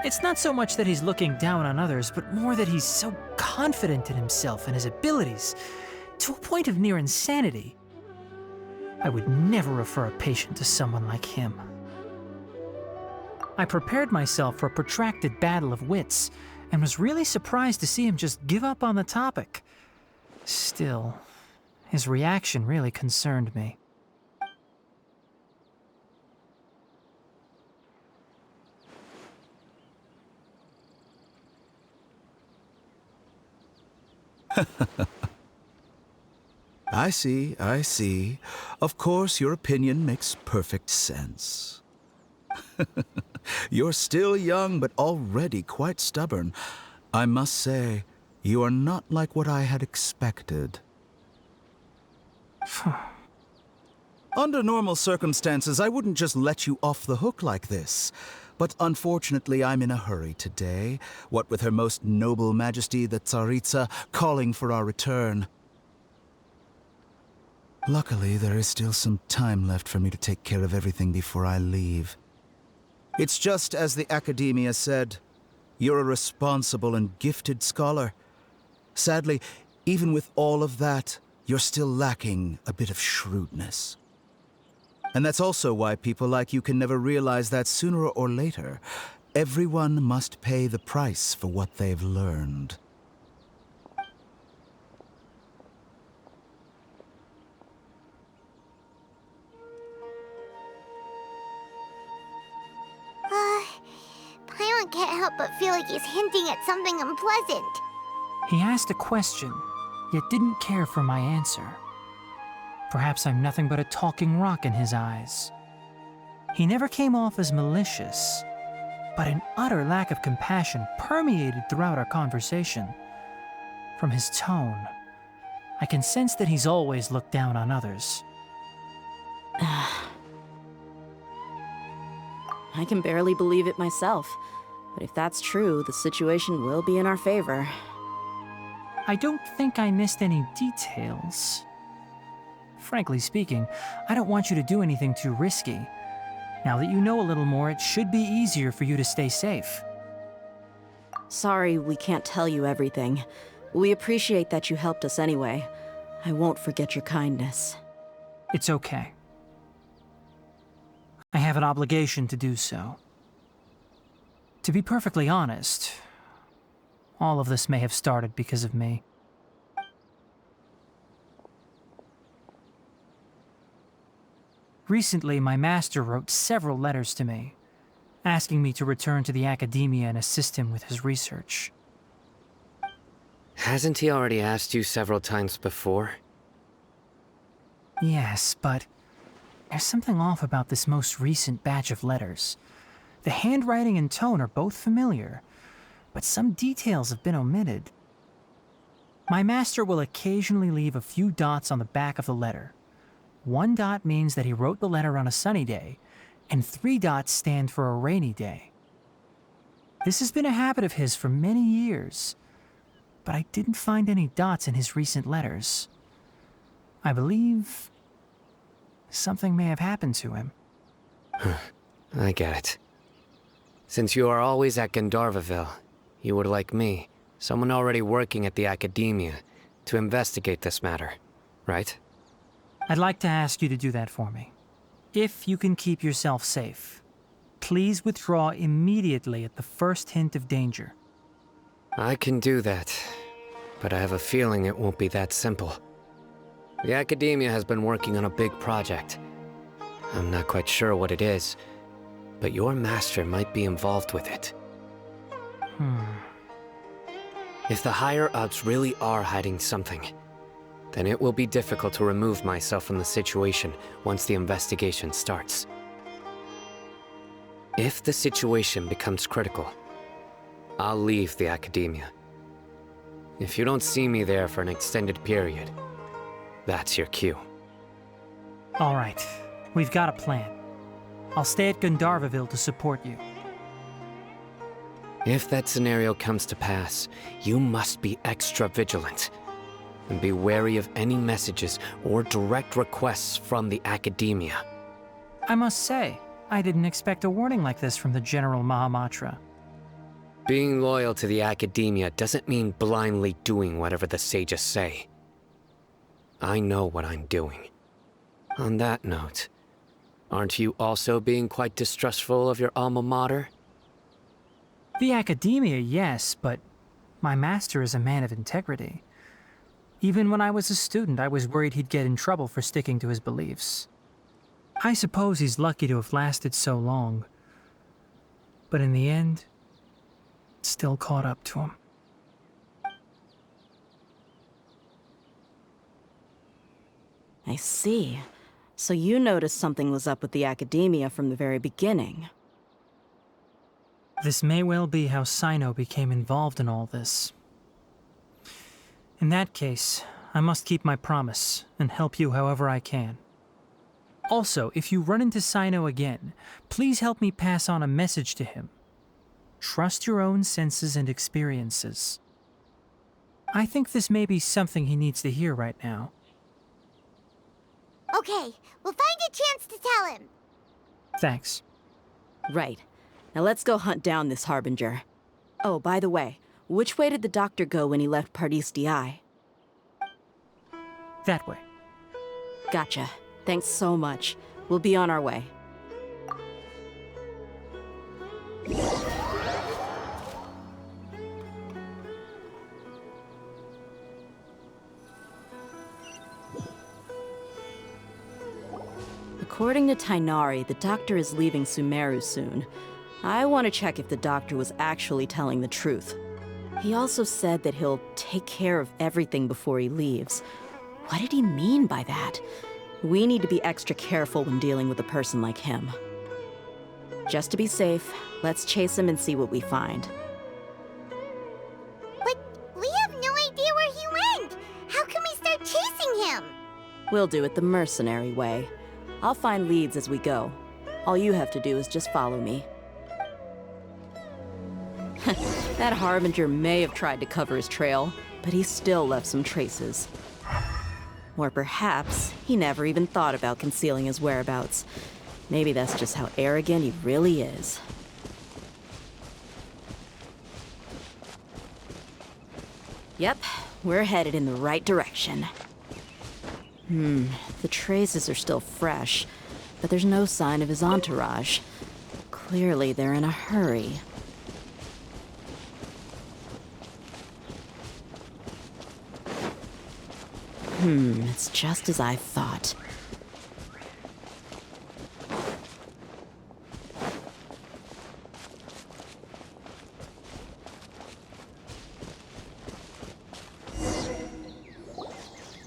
It's not so much that he's looking down on others, but more that he's so confident in himself and his abilities, to a point of near insanity. I would never refer a patient to someone like him. I prepared myself for a protracted battle of wits, and was really surprised to see him just give up on the topic. Still, his reaction really concerned me. I see. Of course, your opinion makes perfect sense. You're still young, but already quite stubborn. I must say, you are not like what I had expected. Under normal circumstances, I wouldn't just let you off the hook like this. But unfortunately, I'm in a hurry today, what with Her Most Noble Majesty the Tsaritsa calling for our return. Luckily, there is still some time left for me to take care of everything before I leave. It's just as the Academia said, you're a responsible and gifted scholar. Sadly, even with all of that, you're still lacking a bit of shrewdness. And that's also why people like you can never realize that sooner or later, everyone must pay the price for what they've learned. Paimon can't help but feel like he's hinting at something unpleasant. He asked a question, yet didn't care for my answer. Perhaps I'm nothing but a talking rock in his eyes. He never came off as malicious, but an utter lack of compassion permeated throughout our conversation. From his tone, I can sense that he's always looked down on others. I can barely believe it myself, but if that's true, the situation will be in our favor. I don't think I missed any details. Frankly speaking, I don't want you to do anything too risky. Now that you know a little more, it should be easier for you to stay safe. Sorry we can't tell you everything. We appreciate that you helped us anyway. I won't forget your kindness. It's okay. I have an obligation to do so. To be perfectly honest, all of this may have started because of me. Recently, my master wrote several letters to me, asking me to return to the Academia and assist him with his research. Hasn't he already asked you several times before? Yes, but there's something off about this most recent batch of letters. The handwriting and tone are both familiar, but some details have been omitted. My master will occasionally leave a few dots on the back of the letter. 1 dot means that he wrote the letter on a sunny day, and 3 dots stand for a rainy day. This has been a habit of his for many years, but I didn't find any dots in his recent letters. I believe something may have happened to him. I get it. Since you are always at Gandharvaville, you would like me, someone already working at the Academia, to investigate this matter, right? I'd like to ask you to do that for me. If you can keep yourself safe, please withdraw immediately at the first hint of danger. I can do that, but I have a feeling it won't be that simple. The Academia has been working on a big project. I'm not quite sure what it is, but your master might be involved with it. If the higher-ups really are hiding something, then it will be difficult to remove myself from the situation once the investigation starts. If the situation becomes critical, I'll leave the Academia. If you don't see me there for an extended period, that's your cue. All right, we've got a plan. I'll stay at Gandharvaville to support you. If that scenario comes to pass, you must be extra vigilant. And be wary of any messages or direct requests from the Academia. I must say, I didn't expect a warning like this from the General Mahamatra. Being loyal to the Academia doesn't mean blindly doing whatever the sages say. I know what I'm doing. On that note, aren't you also being quite distrustful of your alma mater? The Academia, yes, but my master is a man of integrity. Even when I was a student, I was worried he'd get in trouble for sticking to his beliefs. I suppose he's lucky to have lasted so long. But in the end, it still caught up to him. I see. So you noticed something was up with the Academia from the very beginning. This may well be how Sino became involved in all this. In that case, I must keep my promise and help you however I can. Also, if you run into Sino again, please help me pass on a message to him. Trust your own senses and experiences. I think this may be something he needs to hear right now. Okay, we'll find a chance to tell him. Thanks. Right. Now let's go hunt down this Harbinger. Oh, by the way, which way did the doctor go when he left Pardis Eye? That way. Gotcha. Thanks so much. We'll be on our way. According to Tainari, the doctor is leaving Sumeru soon. I want to check if the doctor was actually telling the truth. He also said that he'll take care of everything before he leaves. What did he mean by that? We need to be extra careful when dealing with a person like him. Just to be safe, let's chase him and see what we find. But we have no idea where he went. How can we start chasing him? We'll do it the mercenary way. I'll find leads as we go. All you have to do is just follow me. That Harbinger may have tried to cover his trail, but he still left some traces. Or perhaps he never even thought about concealing his whereabouts. Maybe that's just how arrogant he really is. Yep, we're headed in the right direction. The traces are still fresh, but there's no sign of his entourage. Clearly they're in a hurry. It's just as I thought.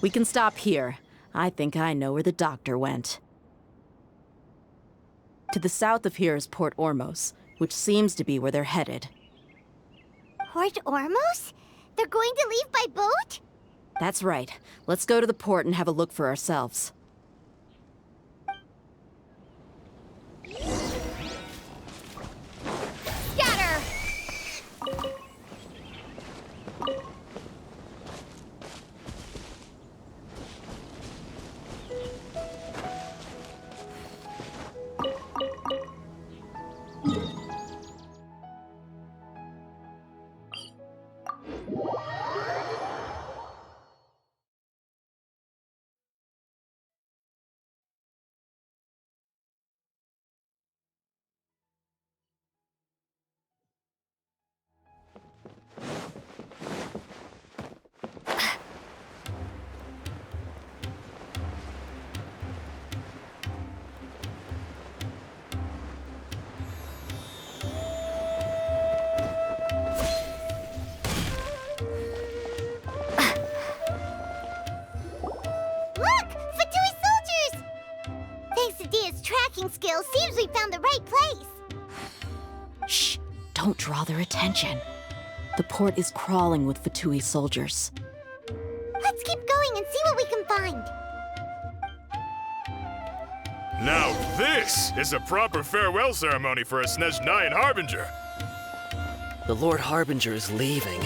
We can stop here. I think I know where the doctor went. To the south of here is Port Ormos, which seems to be where they're headed. Port Ormos? They're going to leave by boat? That's right. Let's go to the port and have a look for ourselves. Scatter! Skill seems we found the right place. Shh! Don't draw their attention. The port is crawling with Fatui soldiers. Let's keep going and see what we can find. Now this is a proper farewell ceremony for a Snezhnayan Harbinger. The Lord Harbinger is leaving.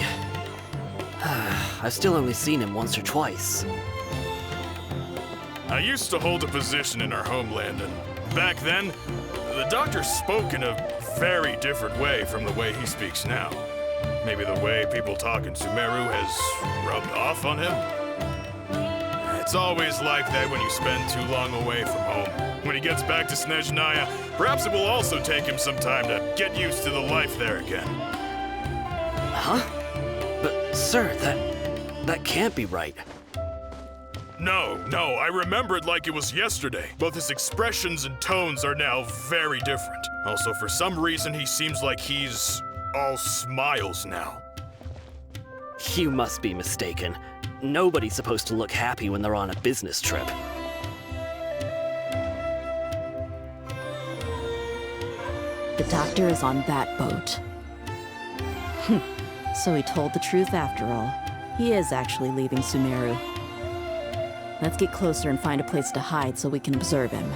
I've still only seen him once or twice. I used to hold a position in our homeland, and back then, the doctor spoke in a very different way from the way he speaks now. Maybe the way people talk in Sumeru has rubbed off on him? It's always like that when you spend too long away from home. When he gets back to Snezhnaya, perhaps it will also take him some time to get used to the life there again. Huh? But, sir, that can't be right. No, I remember it like it was yesterday. Both his expressions and tones are now very different. Also, for some reason, he seems like he's all smiles now. You must be mistaken. Nobody's supposed to look happy when they're on a business trip. The doctor is on that boat. So he told the truth after all. He is actually leaving Sumeru. Let's get closer and find a place to hide so we can observe him.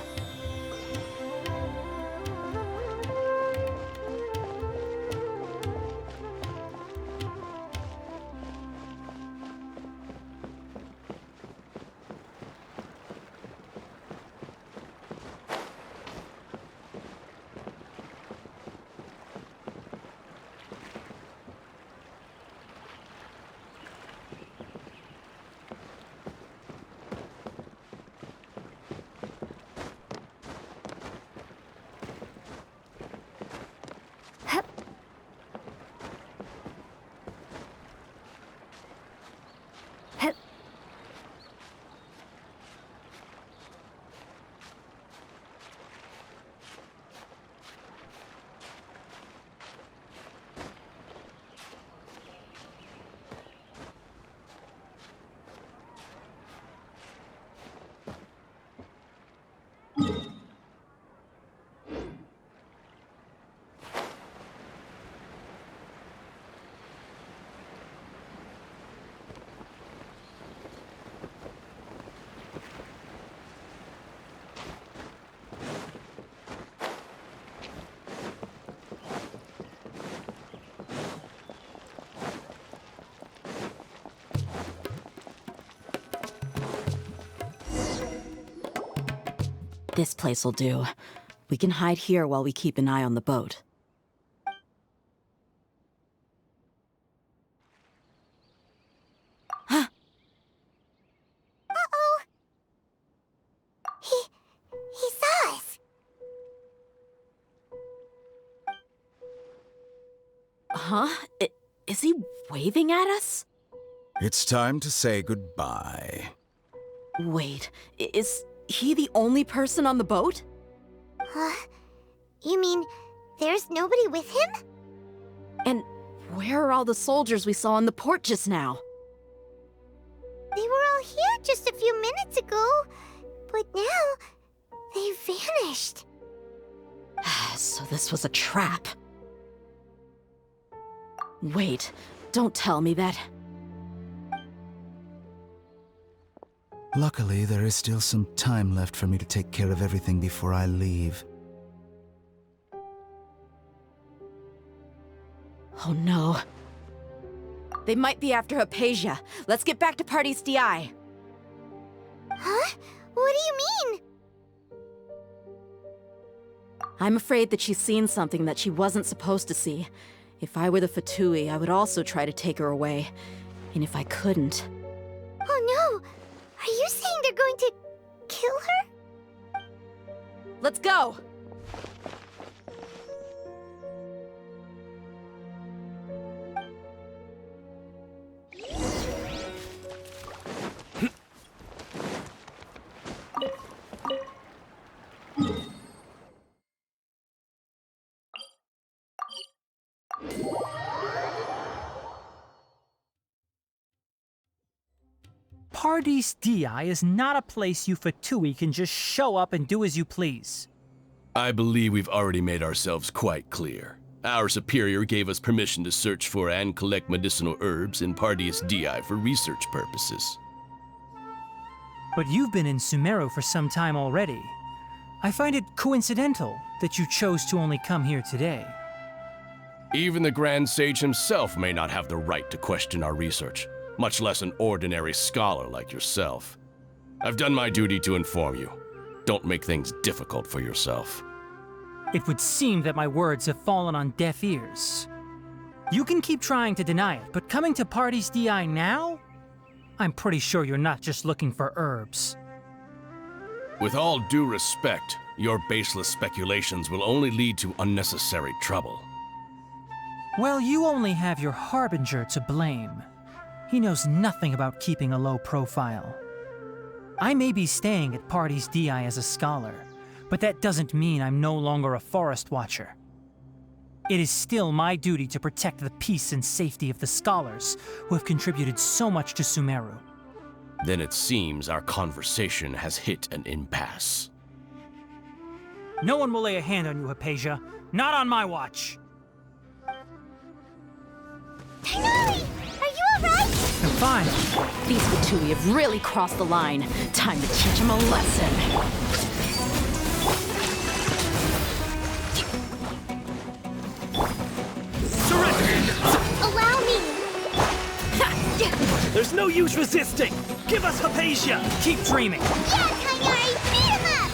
This place will do. We can hide here while we keep an eye on the boat. Uh-oh. He saw us. Huh? Is he waving at us? It's time to say goodbye. Wait, is he the only person on the boat? You mean there's nobody with him? And where are all the soldiers we saw in the port just now? They were all here just a few minutes ago, but now they vanished. So this was a trap. Wait, don't tell me that... Luckily, there is still some time left for me to take care of everything before I leave. Oh no. They might be after Hypatia. Let's get back to Party's DI. Huh? What do you mean? I'm afraid that she's seen something that she wasn't supposed to see. If I were the Fatui, I would also try to take her away. And if I couldn't... Oh no! Are you saying they're going to kill her? Let's go! Party's DI is not a place you Fatui can just show up and do as you please. I believe we've already made ourselves quite clear. Our superior gave us permission to search for and collect medicinal herbs in Party's DI for research purposes. But you've been in Sumeru for some time already. I find it coincidental that you chose to only come here today. Even the Grand Sage himself may not have the right to question our research, much less an ordinary scholar like yourself. I've done my duty to inform you. Don't make things difficult for yourself. It would seem that my words have fallen on deaf ears. You can keep trying to deny it, but coming to Party's DI now? I'm pretty sure you're not just looking for herbs. With all due respect, your baseless speculations will only lead to unnecessary trouble. Well, you only have your Harbinger to blame. He knows nothing about keeping a low profile. I may be staying at Party's DI as a scholar, but that doesn't mean I'm no longer a forest watcher. It is still my duty to protect the peace and safety of the scholars who have contributed so much to Sumeru. Then it seems our conversation has hit an impasse. No one will lay a hand on you, Hypatia. Not on my watch. Tighnari! Are you alright? I'm fine. These Fatui have really crossed the line. Time to teach them a lesson. Surrender! Allow me! There's no use resisting! Give us Hypatia! Keep dreaming! Yeah, Tighnari! Beat him up!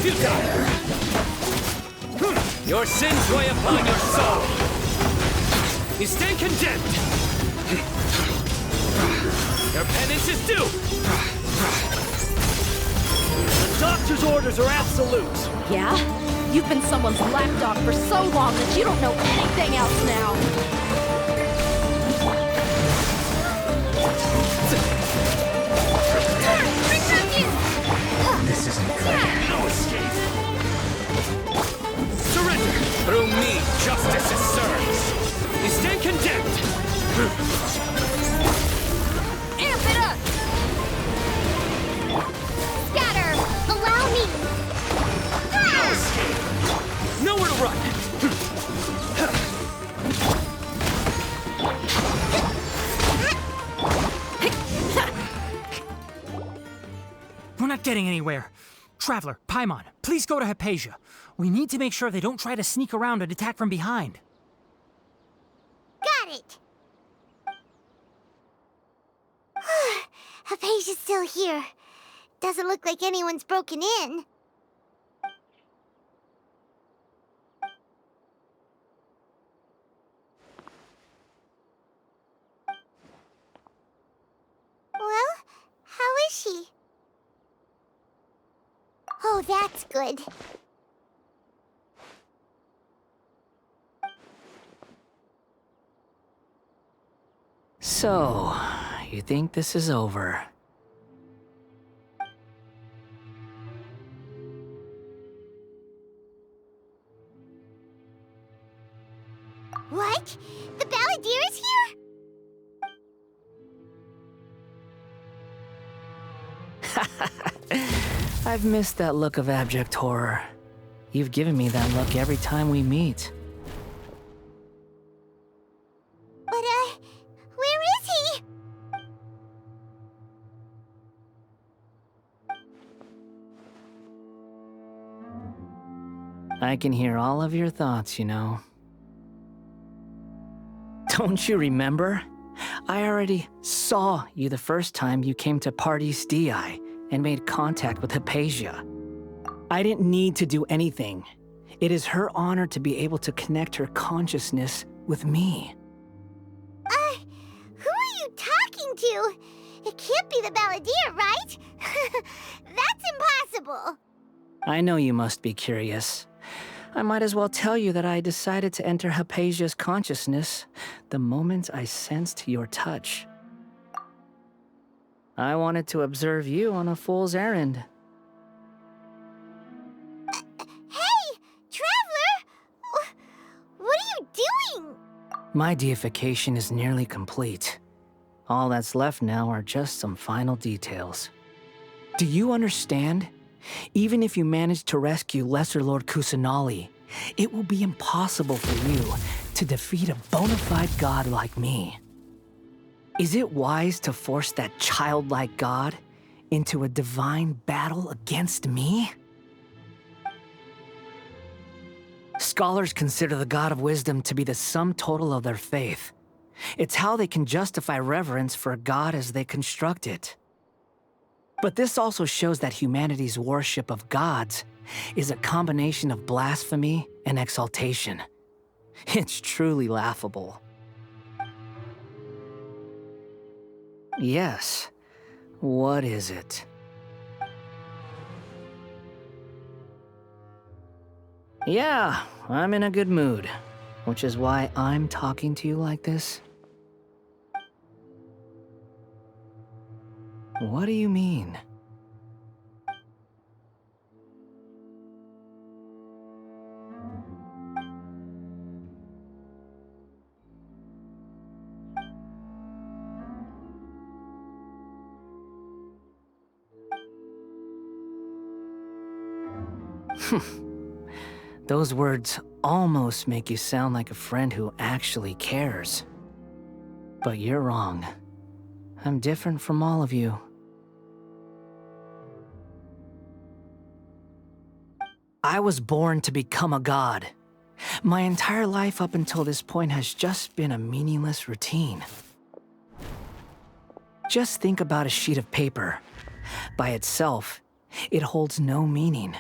You got her! Your sins weigh upon your soul! You stand condemned! Your penance is due! The doctor's orders are absolute! Yeah? You've been someone's lapdog for so long that you don't know anything else now! This isn't good. No escape! Surrender! Through me, justice is served! You stand condemned! Amp it up! Scatter! Allow me! No escape! Nowhere to run! We're not getting anywhere. Traveler, Paimon, please go to Hypatia. We need to make sure they don't try to sneak around and attack from behind. Got it! Hypatia's still here. Doesn't look like anyone's broken in. Well, how is she? Oh, that's good. So, you think this is over? What? The Balladeer is here? I've missed that look of abject horror. You've given me that look every time we meet. But, where is he? I can hear all of your thoughts, you know. Don't you remember? I already saw you the first time you came to Parte's DI and made contact with Hypatia. I didn't need to do anything. It is her honor to be able to connect her consciousness with me. Who are you talking to? It can't be the Balladeer, right? That's impossible. I know you must be curious. I might as well tell you that I decided to enter Hypatia's consciousness the moment I sensed your touch. I wanted to observe you on a fool's errand. Hey, Traveler! What are you doing? My deification is nearly complete. All that's left now are just some final details. Do you understand? Even if you manage to rescue Lesser Lord Kusanali, it will be impossible for you to defeat a bona fide god like me. Is it wise to force that childlike god into a divine battle against me? Scholars consider the God of Wisdom to be the sum total of their faith. It's how they can justify reverence for a god as they construct it. But this also shows that humanity's worship of gods is a combination of blasphemy and exaltation. It's truly laughable. Yes. What is it? Yeah, I'm in a good mood, which is why I'm talking to you like this. What do you mean? Those words almost make you sound like a friend who actually cares. But you're wrong. I'm different from all of you. I was born to become a god. My entire life up until this point has just been a meaningless routine. Just think about a sheet of paper. By itself, it holds no meaning.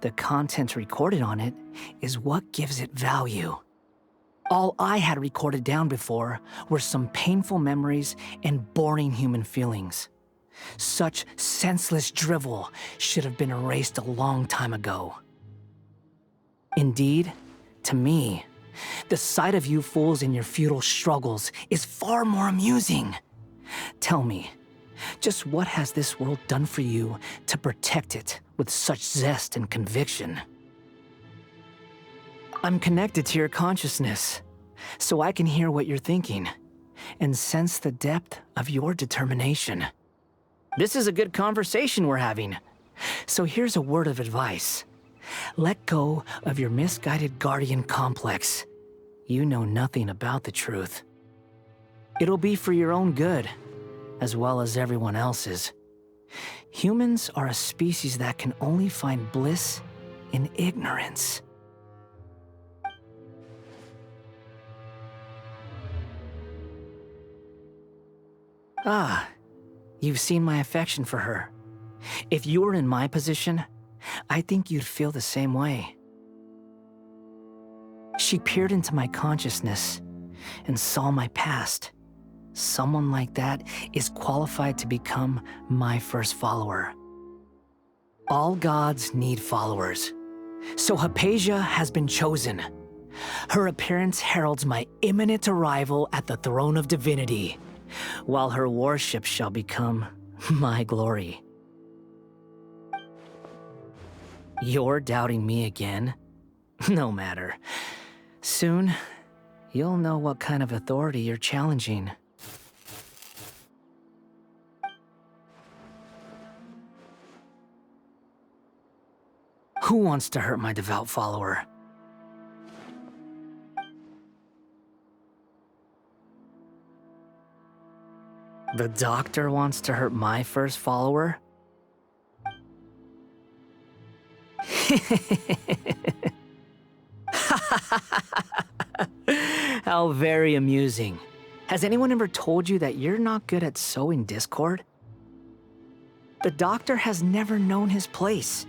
The content recorded on it is what gives it value. All I had recorded down before were some painful memories and boring human feelings. Such senseless drivel should have been erased a long time ago. Indeed, to me, the sight of you fools in your futile struggles is far more amusing. Tell me, just what has this world done for you to protect it with such zest and conviction? I'm connected to your consciousness, so I can hear what you're thinking and sense the depth of your determination. This is a good conversation we're having, so here's a word of advice. Let go of your misguided guardian complex. You know nothing about the truth. It'll be for your own good, as well as everyone else's. Humans are a species that can only find bliss in ignorance. Ah, you've seen my affection for her. If you were in my position, I think you'd feel the same way. She peered into my consciousness and saw my past. Someone like that is qualified to become my first follower. All gods need followers, so Hypatia has been chosen. Her appearance heralds my imminent arrival at the throne of divinity, while her worship shall become my glory. You're doubting me again? No matter. Soon, you'll know what kind of authority you're challenging. Who wants to hurt my devout follower? The doctor wants to hurt my first follower? How very amusing. Has anyone ever told you that you're not good at sowing discord? The doctor has never known his place.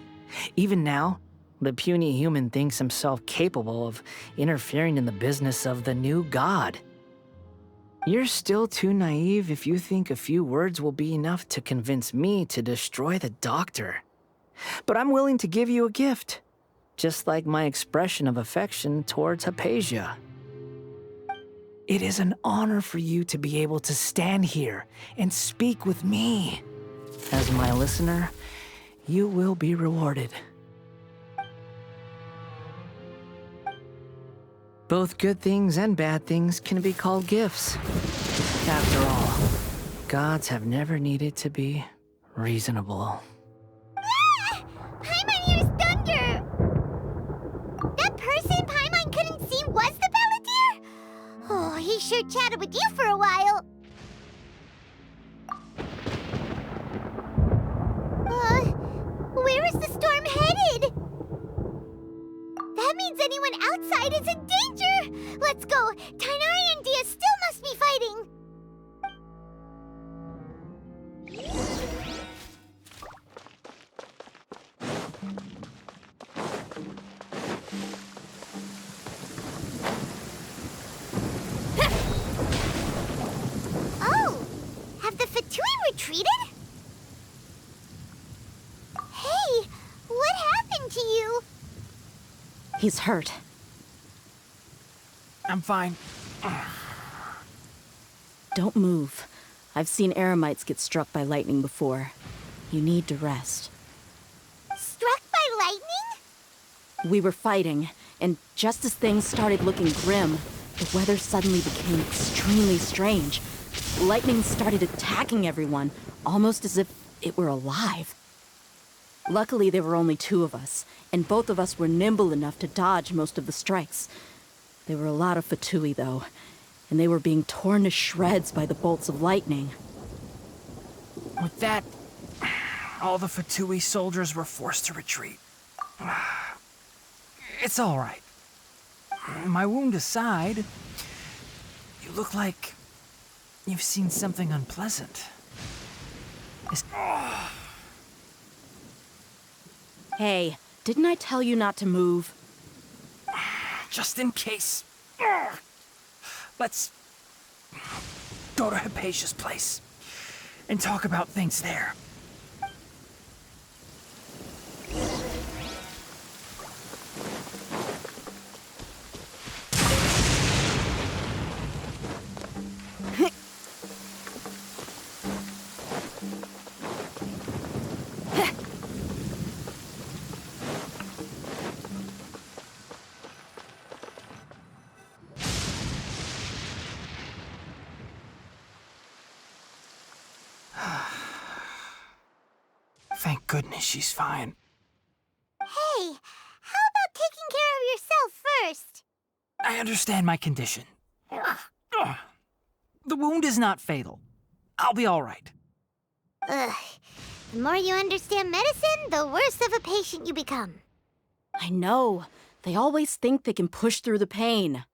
Even now, the puny human thinks himself capable of interfering in the business of the new god. You're still too naive if you think a few words will be enough to convince me to destroy the doctor. But I'm willing to give you a gift, just like my expression of affection towards Hypatia. It is an honor for you to be able to stand here and speak with me. As my listener, you will be rewarded. Both good things and bad things can be called gifts. After all, gods have never needed to be reasonable. Ah! Paimon hears thunder! That person Paimon couldn't see was the Balladeer? Oh, he sure chatted with you for a while. Where is the storm headed? That means anyone outside is in danger! Let's go! Tighnari and Dia still must be fighting! Oh! Have the Fatui retreated? Hey! What happened to you? He's hurt. I'm fine. Don't move. I've seen eremites get struck by lightning before. You need to rest. Struck by lightning? We were fighting, and just as things started looking grim, the weather suddenly became extremely strange. Lightning started attacking everyone, almost as if it were alive. Luckily, there were only two of us, and both of us were nimble enough to dodge most of the strikes. There were a lot of Fatui, though, and they were being torn to shreds by the bolts of lightning. With that, all the Fatui soldiers were forced to retreat. It's all right. My wound aside, you look like you've seen something unpleasant. Hey, didn't I tell you not to move? Just in case. Let's go to Hypatia's place and talk about things there. Thank goodness she's fine. Hey, how about taking care of yourself first? I understand my condition. The wound is not fatal. I'll be all right. Ugh. The more you understand medicine, the worse of a patient you become. I know. They always think they can push through the pain.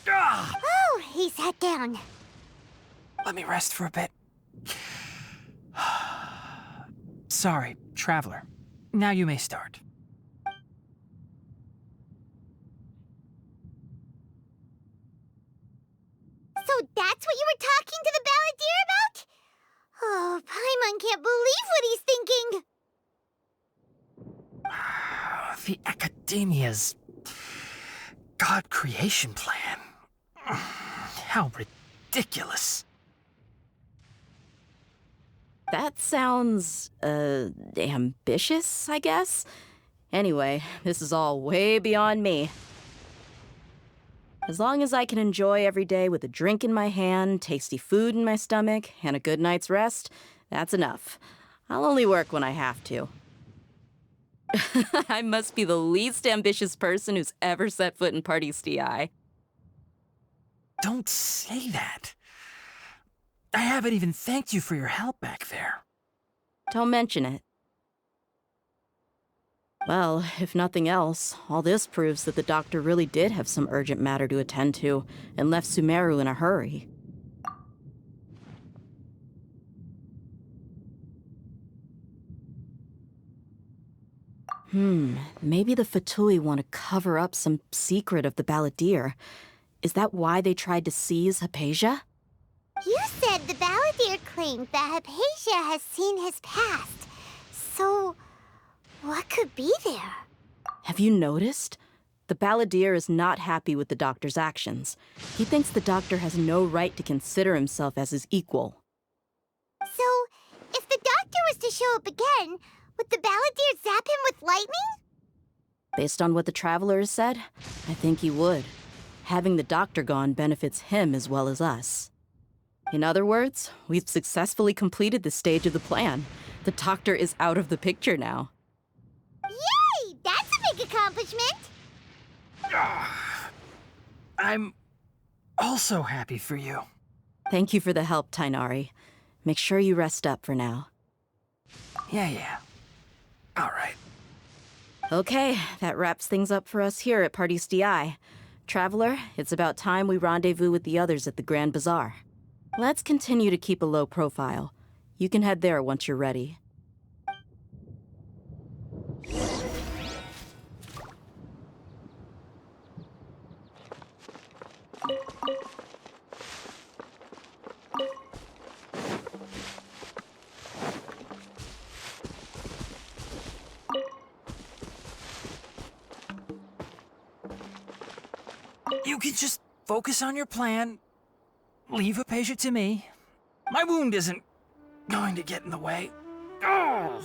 Oh, he sat down. Let me rest for a bit. Sorry, traveler. Now you may start. So that's what you were talking to the Balladeer about? Oh, Paimon can't believe what he's thinking. The Academia's God creation plan. How ridiculous. That sounds, ambitious, I guess? Anyway, this is all way beyond me. As long as I can enjoy every day with a drink in my hand, tasty food in my stomach, and a good night's rest, that's enough. I'll only work when I have to. I must be the least ambitious person who's ever set foot in Parte STI. Don't say that. I haven't even thanked you for your help back there. Don't mention it. Well, if nothing else, all this proves that the doctor really did have some urgent matter to attend to and left Sumeru in a hurry. Maybe the Fatui want to cover up some secret of the Balladeer. Is that why they tried to seize Hypatia? You said the Balladeer claimed that Hypatia has seen his past. So, what could be there? Have you noticed? The Balladeer is not happy with the doctor's actions. He thinks the doctor has no right to consider himself as his equal. So, if the doctor was to show up again, would the Balladeer zap him with lightning? Based on what the Traveler has said, I think he would. Having the doctor gone benefits him as well as us. In other words, we've successfully completed this stage of the plan. The doctor is out of the picture now. Yay! That's a big accomplishment! I'm also happy for you. Thank you for the help, Tighnari. Make sure you rest up for now. Yeah. All right. Okay, that wraps things up for us here at Parte STI. Traveler, it's about time we rendezvous with the others at the Grand Bazaar. Let's continue to keep a low profile. You can head there once you're ready. You can just focus on your plan. Leave Hypatia to me. My wound isn't going to get in the way. Oh.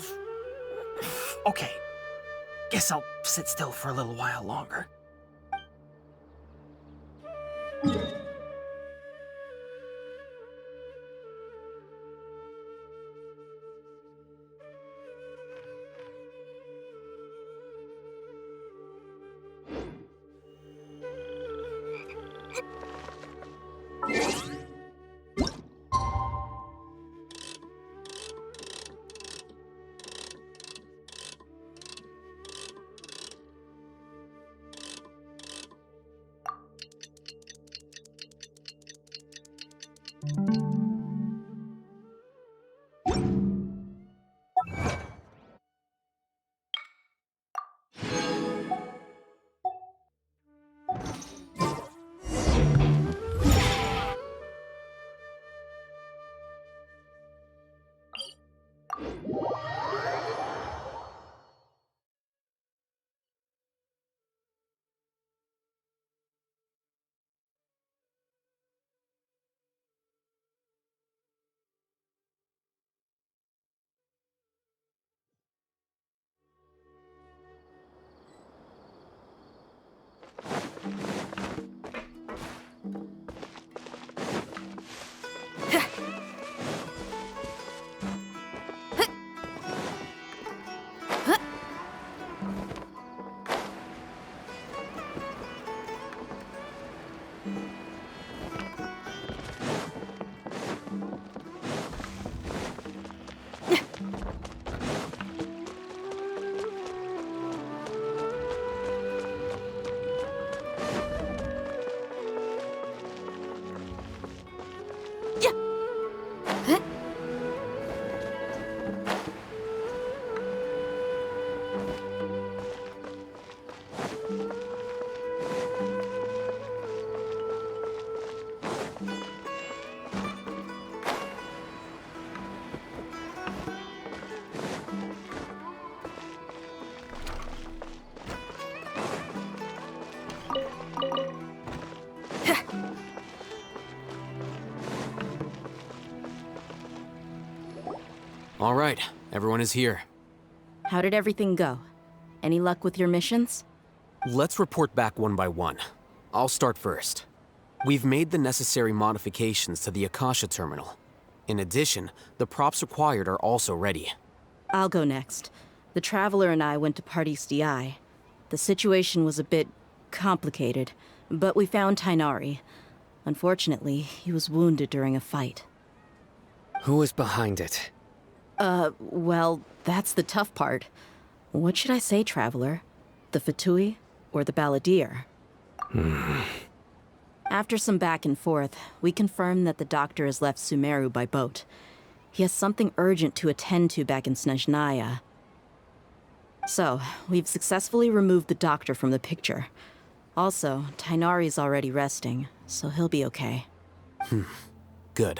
Okay. Guess I'll sit still for a little while longer. All right, everyone is here. How did everything go? Any luck with your missions? Let's report back one by one. I'll start first. We've made the necessary modifications to the Akasha terminal. In addition, the props required are also ready. I'll go next. The Traveler and I went to Parte's DI. The situation was a bit complicated, but we found Tighnari. Unfortunately, he was wounded during a fight. Who is behind it? Well, that's the tough part. What should I say, Traveler? The Fatui or the Balladeer? After some back and forth, we confirmed that the doctor has left Sumeru by boat. He has something urgent to attend to back in Snezhnaya. So, we've successfully removed the doctor from the picture. Also, Tighnari's already resting, so he'll be okay. Good.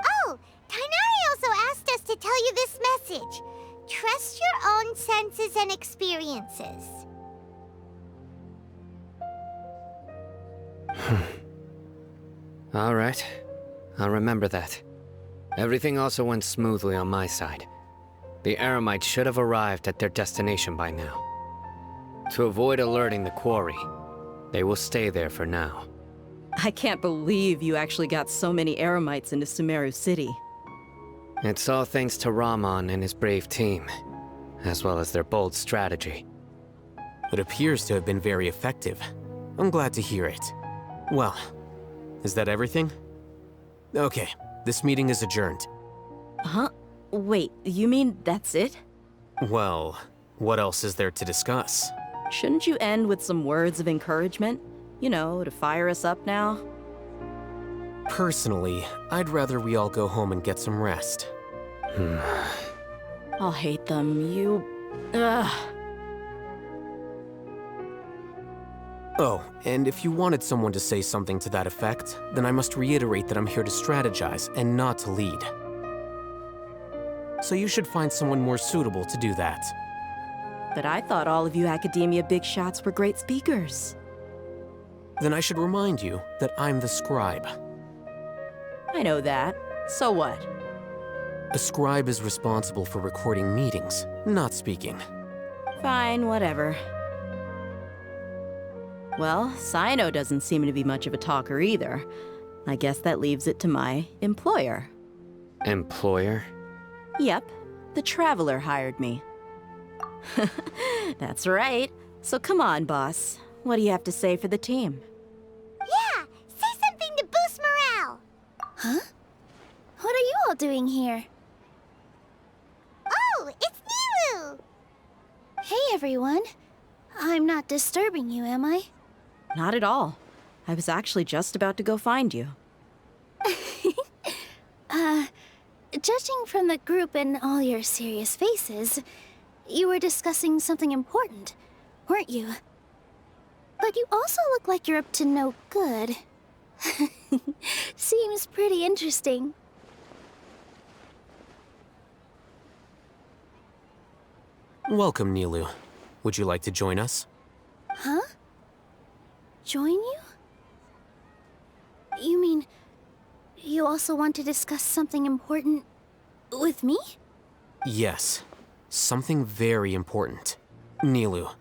Oh, Tighnari also asked us to tell you this message. Trust your own senses and experiences. All right. I'll remember that. Everything also went smoothly on my side. The Eremites should have arrived at their destination by now. To avoid alerting the quarry, they will stay there for now. I can't believe you actually got so many Eremites into Sumeru City. It's all thanks to Rahman and his brave team, as well as their bold strategy. It appears to have been very effective. I'm glad to hear it. Well, is that everything? Okay, this meeting is adjourned. Huh? Wait, you mean that's it? Well, what else is there to discuss? Shouldn't you end with some words of encouragement? You know, to fire us up now? Personally, I'd rather we all go home and get some rest. I'll hate them, you... Ugh. Oh, and if you wanted someone to say something to that effect, then I must reiterate that I'm here to strategize and not to lead. So you should find someone more suitable to do that. But I thought all of you Academia big shots were great speakers. Then I should remind you that I'm the scribe. I know that. So what? A scribe is responsible for recording meetings, not speaking. Fine, whatever. Well, Cyno doesn't seem to be much of a talker either. I guess that leaves it to my employer. Employer? Yep, the Traveler hired me. That's right. So come on, boss. What do you have to say for the team? Yeah, say something to boost morale. Huh? What are you all doing here? Oh, it's Nilu! Hey, everyone. I'm not disturbing you, am I? Not at all. I was actually just about to go find you. Judging from the group and all your serious faces, you were discussing something important, weren't you? But you also look like you're up to no good. Seems pretty interesting. Welcome, Nilu. Would you like to join us? Huh? Join you? You mean, you also want to discuss something important with me? Yes. Something very important. Nilu,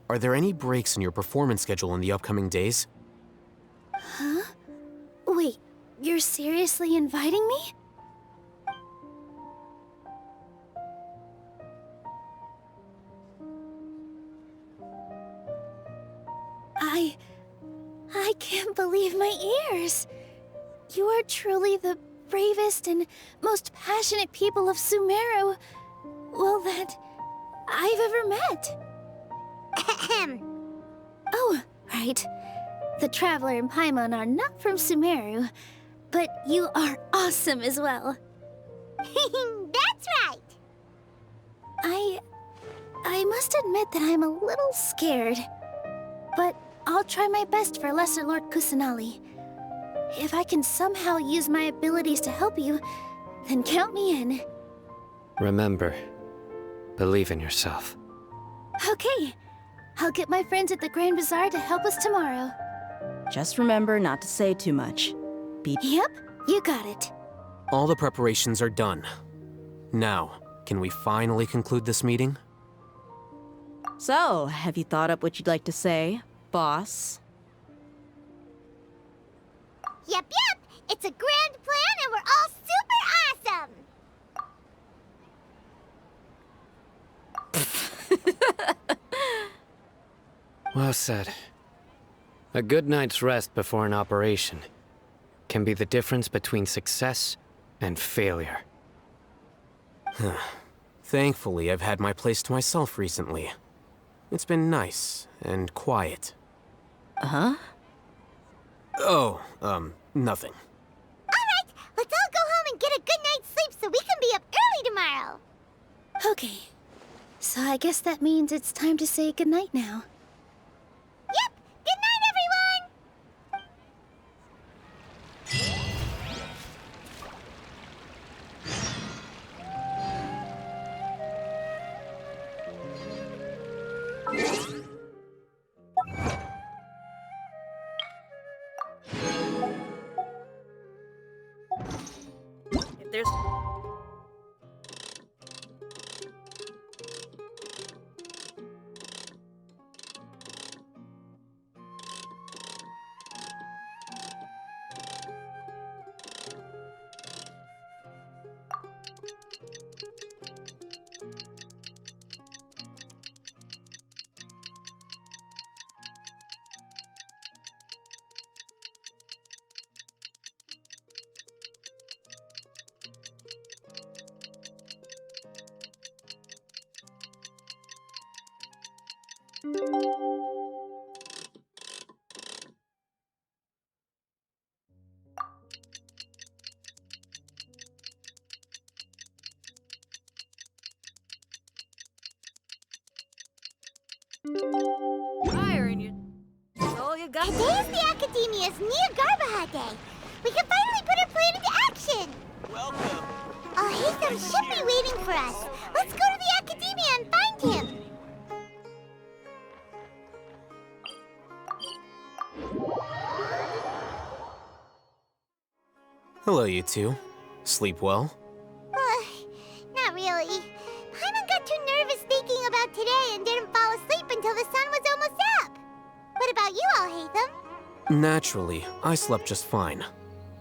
are there any breaks in your performance schedule in the upcoming days? Huh? Wait, you're seriously inviting me? I can't believe my ears. You are truly the bravest and most passionate people of Sumeru, well, that I've ever met. Oh, right. The Traveler and Paimon are not from Sumeru, but you are awesome as well. That's right. I must admit that I'm a little scared, but I'll try my best for Lesser Lord Kusanali. If I can somehow use my abilities to help you, then count me in. Remember, believe in yourself. Okay. I'll get my friends at the Grand Bazaar to help us tomorrow. Just remember not to say too much. Yep, you got it. All the preparations are done. Now, can we finally conclude this meeting? So, have you thought up what you'd like to say, boss? Yep. It's a grand plan and we're all super awesome! Well said. A good night's rest before an operation can be the difference between success and failure. Thankfully, I've had my place to myself recently. It's been nice and quiet. Huh? Oh, nothing. Alright, let's all go home and get a good night's sleep so we can be up early tomorrow. Okay. So I guess that means it's time to say goodnight now. Yep! Good night, everyone! If there's... Fire in you. All you got. Today's the Academia's Niagarbaha Day. We can finally put our plan into action. Welcome. Hatham should be waiting for us. Let's go to the Academia and find him. Hello, you two. Sleep well? Not really. Paimon got too nervous thinking about today and didn't fall asleep until the sun was almost up. What about you all, Hatham? Naturally, I slept just fine.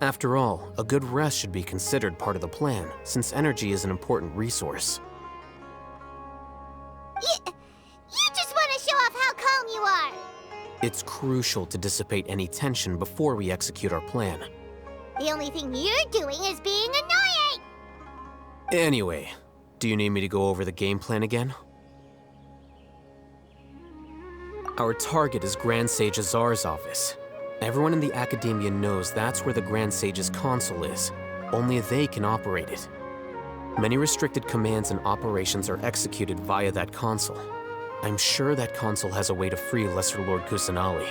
After all, a good rest should be considered part of the plan, since energy is an important resource. You just want to show off how calm you are. It's crucial to dissipate any tension before we execute our plan. The only thing you're doing is being annoying. Anyway, do you need me to go over the game plan again? Our target is Grand Sage Azar's office. Everyone in the Academia knows that's where the Grand Sage's console is. Only they can operate it. Many restricted commands and operations are executed via that console. I'm sure that console has a way to free Lesser Lord Kusanali.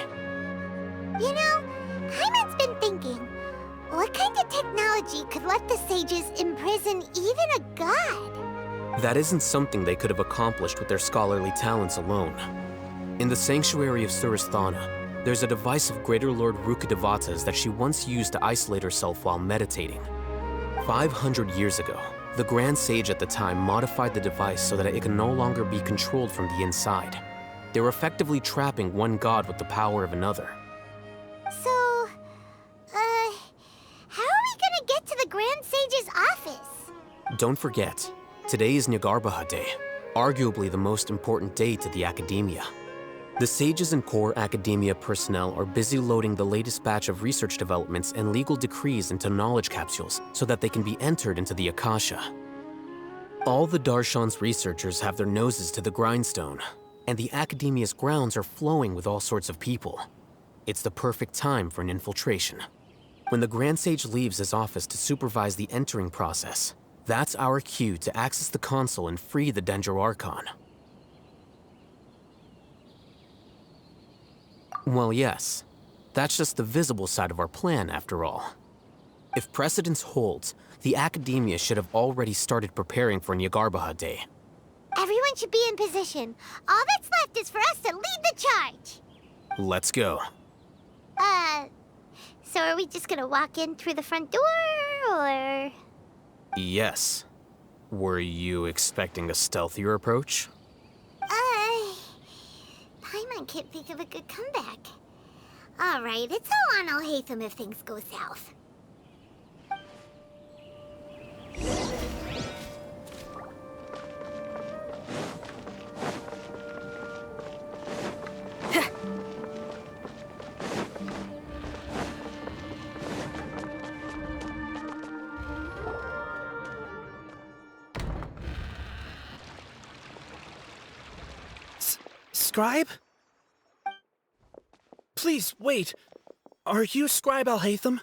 You know, Paimon's been thinking, what kind of technology could let the sages imprison even a god? That isn't something they could have accomplished with their scholarly talents alone. In the Sanctuary of Suristhana, there's a device of Greater Lord Rukkhadevata's that she once used to isolate herself while meditating. 500 years ago, the Grand Sage at the time modified the device so that it could no longer be controlled from the inside. They were effectively trapping one god with the power of another. So, how are we gonna get to the Grand Sage's office? Don't forget, today is Niagarbaha Day, arguably the most important day to the Academia. The sages and core Academia personnel are busy loading the latest batch of research developments and legal decrees into knowledge capsules so that they can be entered into the Akasha. All the Darshan's researchers have their noses to the grindstone, and the Academia's grounds are flowing with all sorts of people. It's the perfect time for an infiltration. When the Grand Sage leaves his office to supervise the entering process, that's our cue to access the console and free the Dendro Archon. Well, yes. That's just the visible side of our plan, after all. If precedence holds, the Academia should have already started preparing for Niagarbaha Day. Everyone should be in position. All that's left is for us to lead the charge. Let's go. So are we just gonna walk in through the front door, or...? Yes. Were you expecting a stealthier approach? Paimon can't think of a good comeback. Alright, it's all on Alhaitham if things go south. Scribe? Please, wait. Are you Scribe Alhaitham?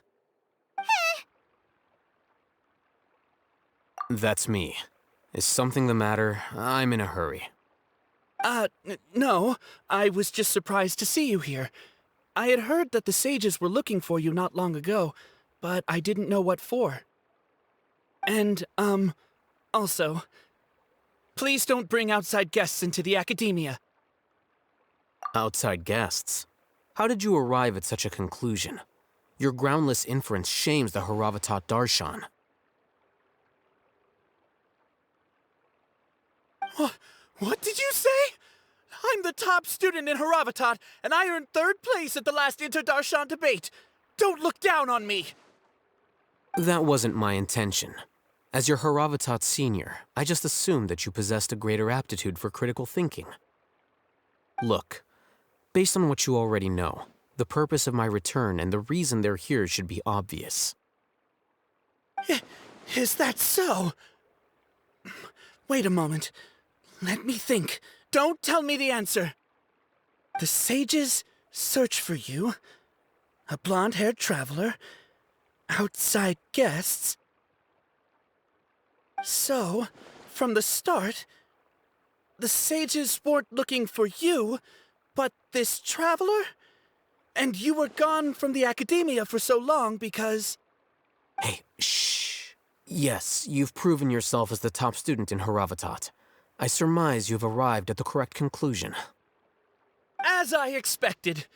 That's me. Is something the matter? I'm in a hurry. No. I was just surprised to see you here. I had heard that the sages were looking for you not long ago, but I didn't know what for. And, also, please don't bring outside guests into the academia. Outside guests? How did you arrive at such a conclusion? Your groundless inference shames the Haravatat Darshan. What did you say? I'm the top student in Haravatat, and I earned 3rd place at the last Inter-Darshan debate. Don't look down on me! That wasn't my intention. As your Haravatat senior, I just assumed that you possessed a greater aptitude for critical thinking. Look, based on what you already know, the purpose of my return and the reason they're here should be obvious. Is that so? Wait a moment. Let me think. Don't tell me the answer. The sages search for you. A blonde-haired traveler. Outside guests. So, from the start, the sages weren't looking for you, but this traveler? And you were gone from the academia for so long because... Hey, shh. Yes, you've proven yourself as the top student in Haravatat. I surmise you've arrived at the correct conclusion. As I expected.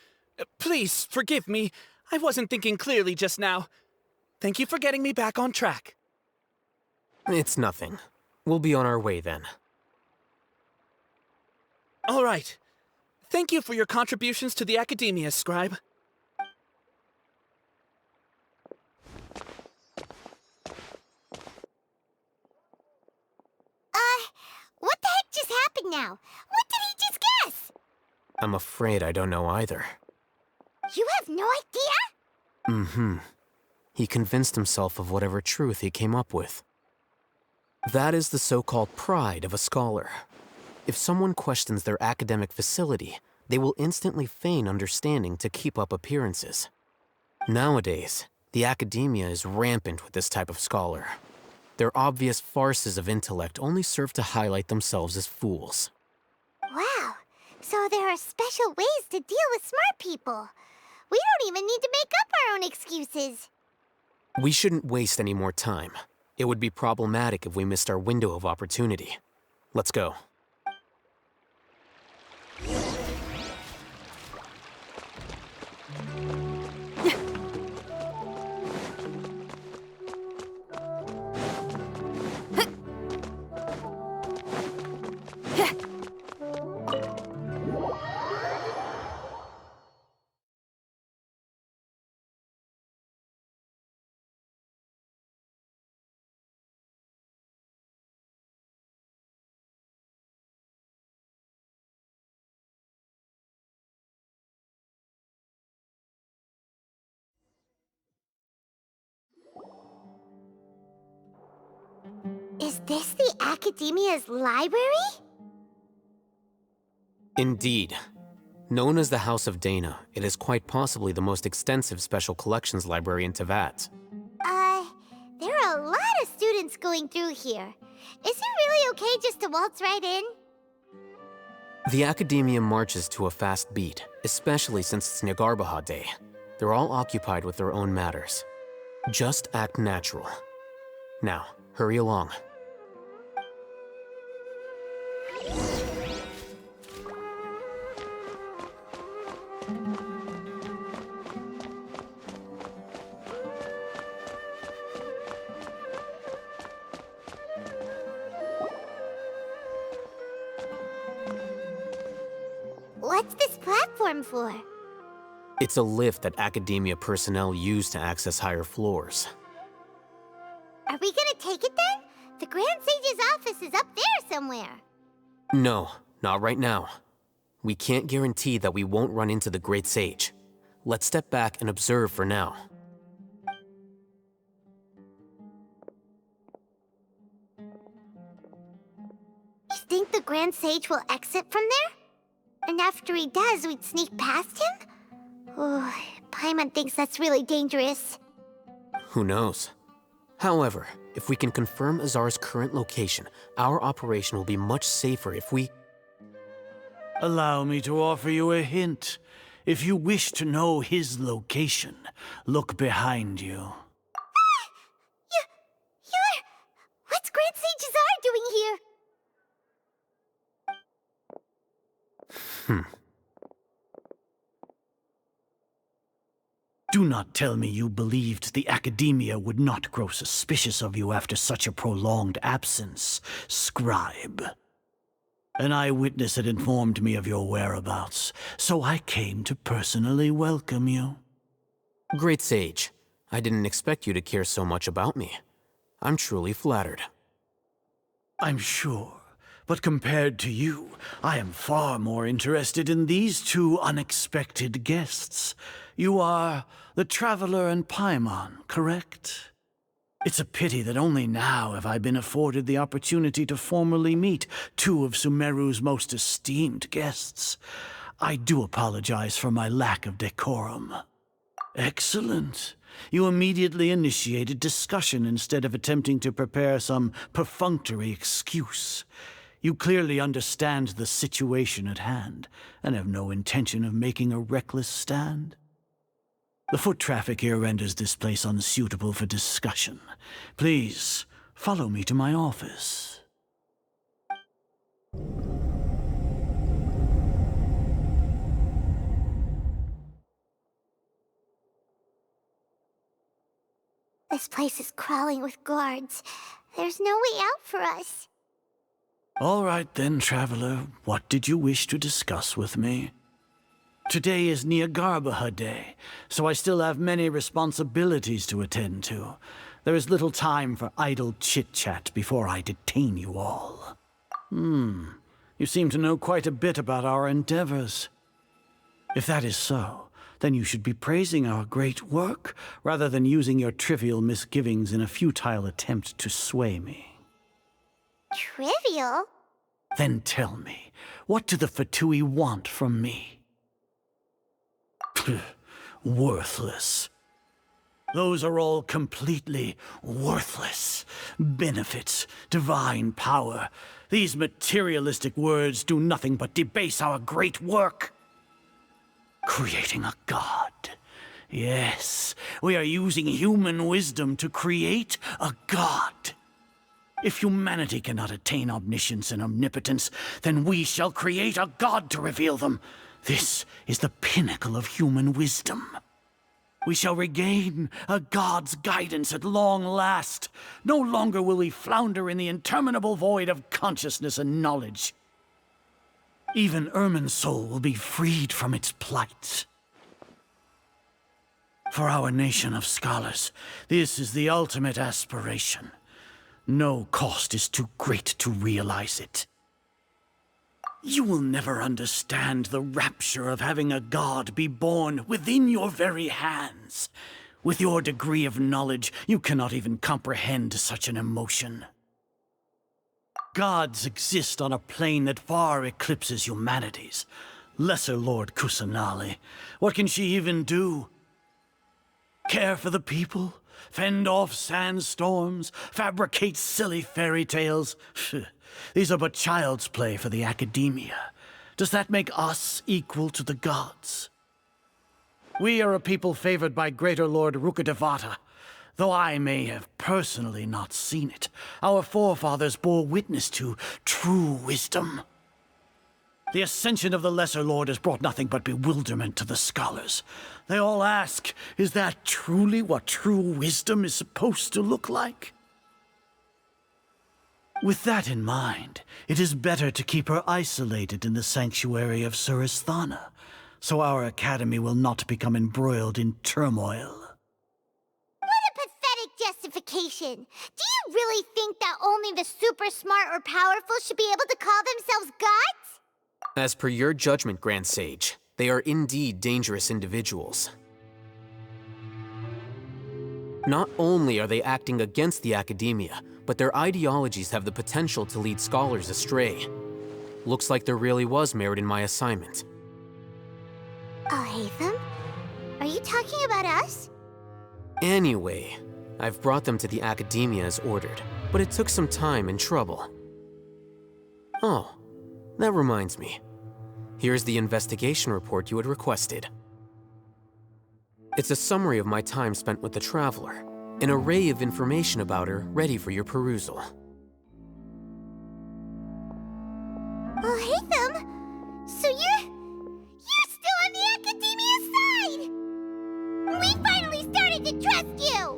Please, forgive me. I wasn't thinking clearly just now. Thank you for getting me back on track. It's nothing. We'll be on our way then. All right. Thank you for your contributions to the academia, Scribe. What the heck just happened now? What did he just guess? I'm afraid I don't know either. You have no idea? Mm-hmm. He convinced himself of whatever truth he came up with. That is the so-called pride of a scholar. If someone questions their academic facility, they will instantly feign understanding to keep up appearances. Nowadays, the academia is rampant with this type of scholar. Their obvious farces of intellect only serve to highlight themselves as fools. Wow, so there are special ways to deal with smart people. We don't even need to make up our own excuses. We shouldn't waste any more time. It would be problematic if we missed our window of opportunity. Let's go. Is this the Academia's library? Indeed. Known as the House of Dana, it is quite possibly the most extensive special collections library in Teyvat. There are a lot of students going through here. Is it really okay just to waltz right in? The Academia marches to a fast beat, especially since it's Nagarbaha Day. They're all occupied with their own matters. Just act natural. Now, hurry along. What's this platform for? It's a lift that Academia personnel use to access higher floors. Are we gonna take it then? The Grand Sage's office is up there somewhere. No, not right now. We can't guarantee that we won't run into the Great Sage. Let's step back and observe for now. You think the Grand Sage will exit from there? And after he does, we'd sneak past him? Oh, Paimon thinks that's really dangerous. Who knows? However, if we can confirm Azar's current location, our operation will be much safer if we... Allow me to offer you a hint. If you wish to know his location, look behind you. What's Grand Sage Azar doing here? Do not tell me you believed the Academia would not grow suspicious of you after such a prolonged absence, scribe. An eyewitness had informed me of your whereabouts, so I came to personally welcome you. Great Sage, I didn't expect you to care so much about me. I'm truly flattered. I'm sure, but compared to you, I am far more interested in these two unexpected guests. You are the Traveler and Paimon, correct? It's a pity that only now have I been afforded the opportunity to formally meet two of Sumeru's most esteemed guests. I do apologize for my lack of decorum. Excellent. You immediately initiated discussion instead of attempting to prepare some perfunctory excuse. You clearly understand the situation at hand, and have no intention of making a reckless stand. The foot traffic here renders this place unsuitable for discussion. Please, follow me to my office. This place is crawling with guards. There's no way out for us. All right then, Traveler. What did you wish to discuss with me? Today is Niagarbaha Day, so I still have many responsibilities to attend to. There is little time for idle chit-chat before I detain you all. You seem to know quite a bit about our endeavors. If that is so, then you should be praising our great work, rather than using your trivial misgivings in a futile attempt to sway me. Trivial? Then tell me, what do the Fatui want from me? Worthless. Those are all completely worthless. Benefits, divine power. These materialistic words do nothing but debase our great work. Creating a god. Yes, we are using human wisdom to create a god. If humanity cannot attain omniscience and omnipotence, then we shall create a god to reveal them. This is the pinnacle of human wisdom. We shall regain a god's guidance at long last. No longer will we flounder in the interminable void of consciousness and knowledge. Even Ermin's soul will be freed from its plight. For our nation of scholars, this is the ultimate aspiration. No cost is too great to realize it. You will never understand the rapture of having a god be born within your very hands. With your degree of knowledge, you cannot even comprehend such an emotion. Gods exist on a plane that far eclipses humanity's. Lesser Lord Kusanali, what can she even do? Care for the people? Fend off sandstorms? Fabricate silly fairy tales? These are but child's play for the Academia. Does that make us equal to the gods? We are a people favored by Greater Lord Rukkhadevata. Though I may have personally not seen it, our forefathers bore witness to true wisdom. The ascension of the Lesser Lord has brought nothing but bewilderment to the scholars. They all ask, is that truly what true wisdom is supposed to look like? With that in mind, it is better to keep her isolated in the sanctuary of Suristhana, so our academy will not become embroiled in turmoil. What a pathetic justification! Do you really think that only the super smart or powerful should be able to call themselves gods? As per your judgment, Grand Sage, they are indeed dangerous individuals. Not only are they acting against the Academia, but their ideologies have the potential to lead scholars astray. Looks like there really was merit in my assignment. Haytham? Are you talking about us? Anyway, I've brought them to the Academia as ordered, but it took some time and trouble. Oh, that reminds me. Here's the investigation report you had requested. It's a summary of my time spent with the Traveler, an array of information about her ready for your perusal. Haytham? So you're still on the Academia side! We finally started to trust you!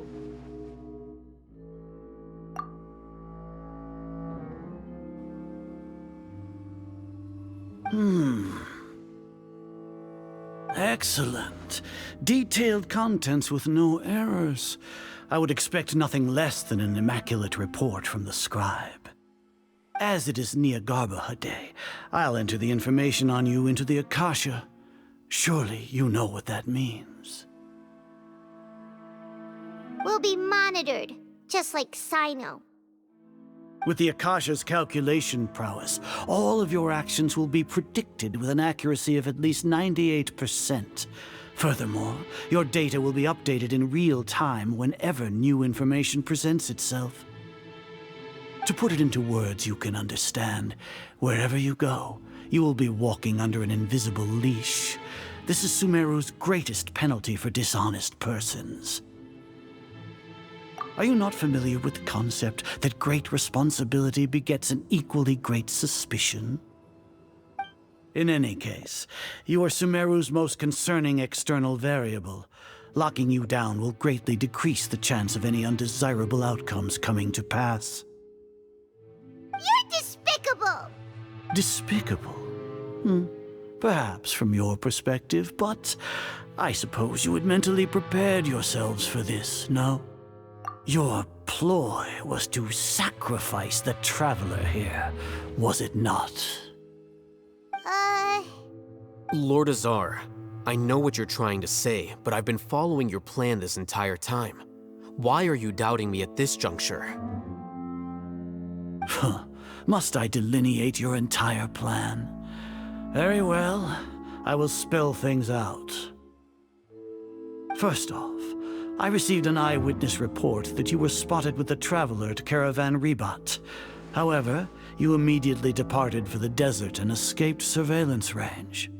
Excellent. Detailed contents with no errors. I would expect nothing less than an immaculate report from the scribe. As it is Niagarbaha Day, I'll enter the information on you into the Akasha. Surely you know what that means. We'll be monitored, just like Sino. With the Akasha's calculation prowess, all of your actions will be predicted with an accuracy of at least 98%. Furthermore, your data will be updated in real time whenever new information presents itself. To put it into words you can understand, wherever you go, you will be walking under an invisible leash. This is Sumeru's greatest penalty for dishonest persons. Are you not familiar with the concept that great responsibility begets an equally great suspicion? In any case, you are Sumeru's most concerning external variable. Locking you down will greatly decrease the chance of any undesirable outcomes coming to pass. You're despicable! Despicable? Perhaps from your perspective, but I suppose you had mentally prepared yourselves for this, no? Your ploy was to sacrifice the Traveler here, was it not? Lord Azar, I know what you're trying to say, but I've been following your plan this entire time. Why are you doubting me at this juncture? Must I delineate your entire plan? Very well, I will spell things out. First off, I received an eyewitness report that you were spotted with the Traveler at Caravan Ribat. However, you immediately departed for the desert and escaped surveillance range.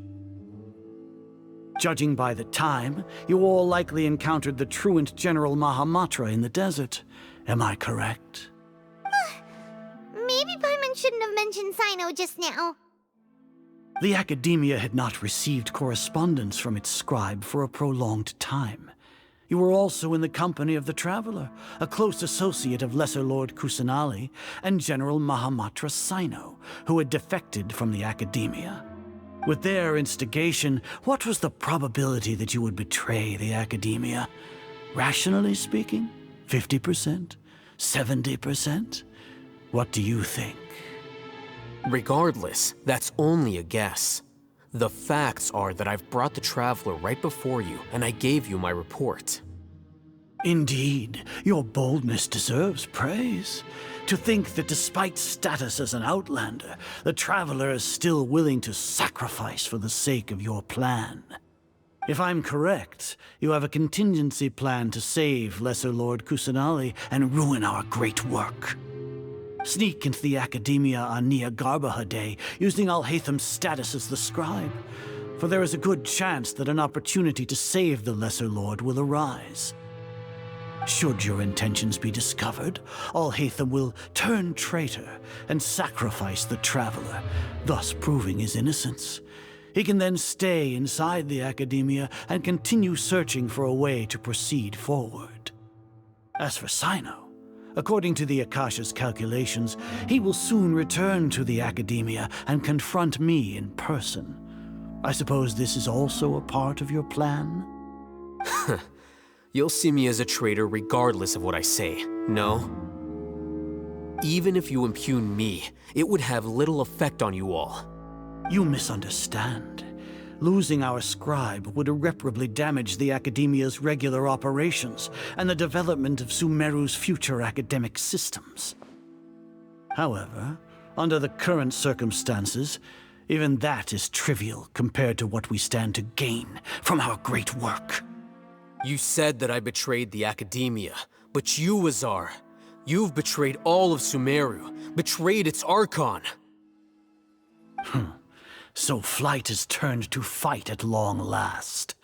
Judging by the time, you all likely encountered the truant General Mahamatra in the desert. Am I correct? Maybe Paimon shouldn't have mentioned Sino just now. The Academia had not received correspondence from its scribe for a prolonged time. You were also in the company of the Traveler, a close associate of Lesser Lord Kusanali and General Mahamatra Sino, who had defected from the Academia. With their instigation, what was the probability that you would betray the Academia? Rationally speaking, 50%? 70%? What do you think? Regardless, that's only a guess. The facts are that I've brought the Traveler right before you, and I gave you my report. Indeed, your boldness deserves praise. To think that despite status as an outlander, the Traveler is still willing to sacrifice for the sake of your plan. If I'm correct, you have a contingency plan to save Lesser Lord Kusanali and ruin our great work. Sneak into the Academia on Niagarbaha Day, using Alhaitham's status as the scribe, for there is a good chance that an opportunity to save the Lesser Lord will arise. Should your intentions be discovered, Alhaitham will turn traitor and sacrifice the Traveler, thus proving his innocence. He can then stay inside the Academia and continue searching for a way to proceed forward. As for Sino, according to the Akasha's calculations, he will soon return to the Academia and confront me in person. I suppose this is also a part of your plan? You'll see me as a traitor regardless of what I say, no? Even if you impugn me, it would have little effect on you all. You misunderstand. Losing our scribe would irreparably damage the Academia's regular operations and the development of Sumeru's future academic systems. However, Under the current circumstances, even that is trivial compared to what we stand to gain from our great work. You said that I betrayed the Academia, but you, Azar, you've betrayed all of Sumeru, betrayed its Archon. So flight is turned to fight at long last.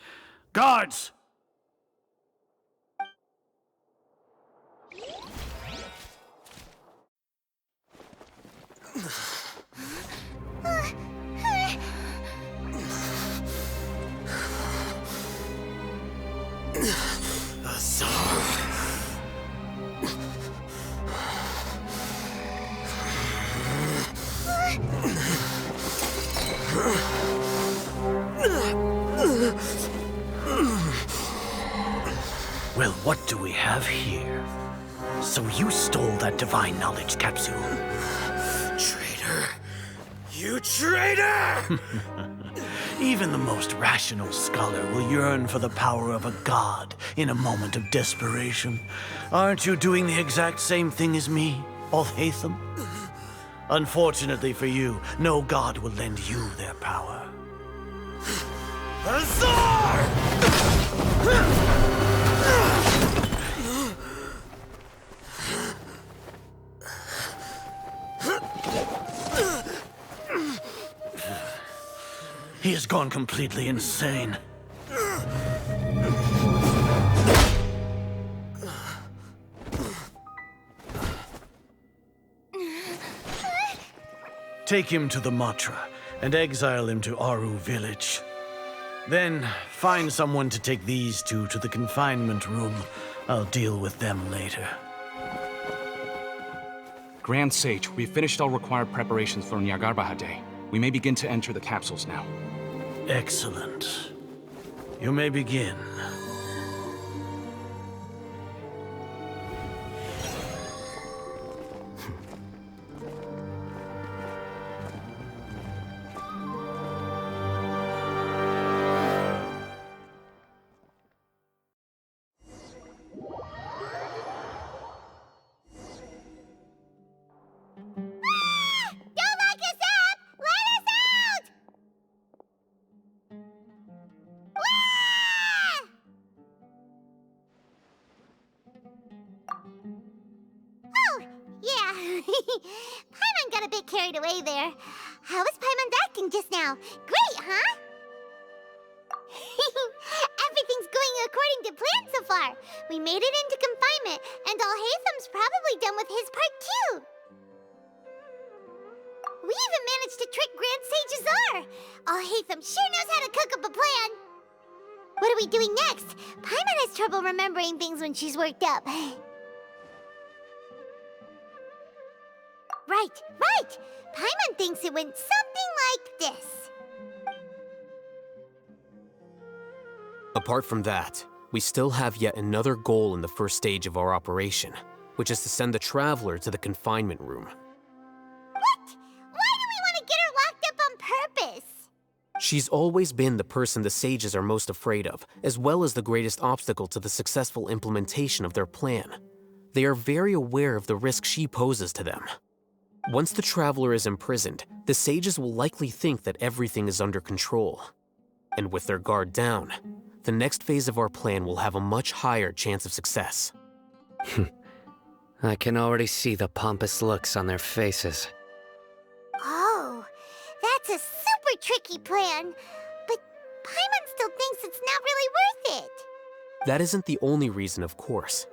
Guards! Well, what do we have here? So you stole that divine knowledge capsule. Traitor! You traitor! Even the most rational scholar will yearn for the power of a god in a moment of desperation. Aren't you doing the exact same thing as me, Alhaitham? Unfortunately for you, no god will lend you their power. Azar! He has gone completely insane. Take him to the Matra and exile him to Aru village. Then find someone to take these two to the confinement room. I'll deal with them later. Grand Sage, we've finished all required preparations for Nyagarbha Day. We may begin to enter the capsules now. Excellent. You may begin. Paimon got a bit carried away there. How was Paimon acting just now? Great, huh? Everything's going according to plan so far. We made it into confinement, and Alhaitham's probably done with his part too. We even managed to trick Grand Sage Azar. Alhaitham sure knows how to cook up a plan. What are we doing next? Paimon has trouble remembering things when she's worked up. Right! Paimon thinks it went something like this. Apart from that, we still have yet another goal in the first stage of our operation, which is to send the Traveler to the confinement room. What? Why do we want to get her locked up on purpose? She's always been the person the sages are most afraid of, as well as the greatest obstacle to the successful implementation of their plan. They are very aware of the risk she poses to them. Once the Traveler is imprisoned, the sages will likely think that everything is under control. And with their guard down, the next phase of our plan will have a much higher chance of success. I can already see the pompous looks on their faces. Oh, that's a super tricky plan. But Paimon still thinks it's not really worth it. That isn't the only reason, of course.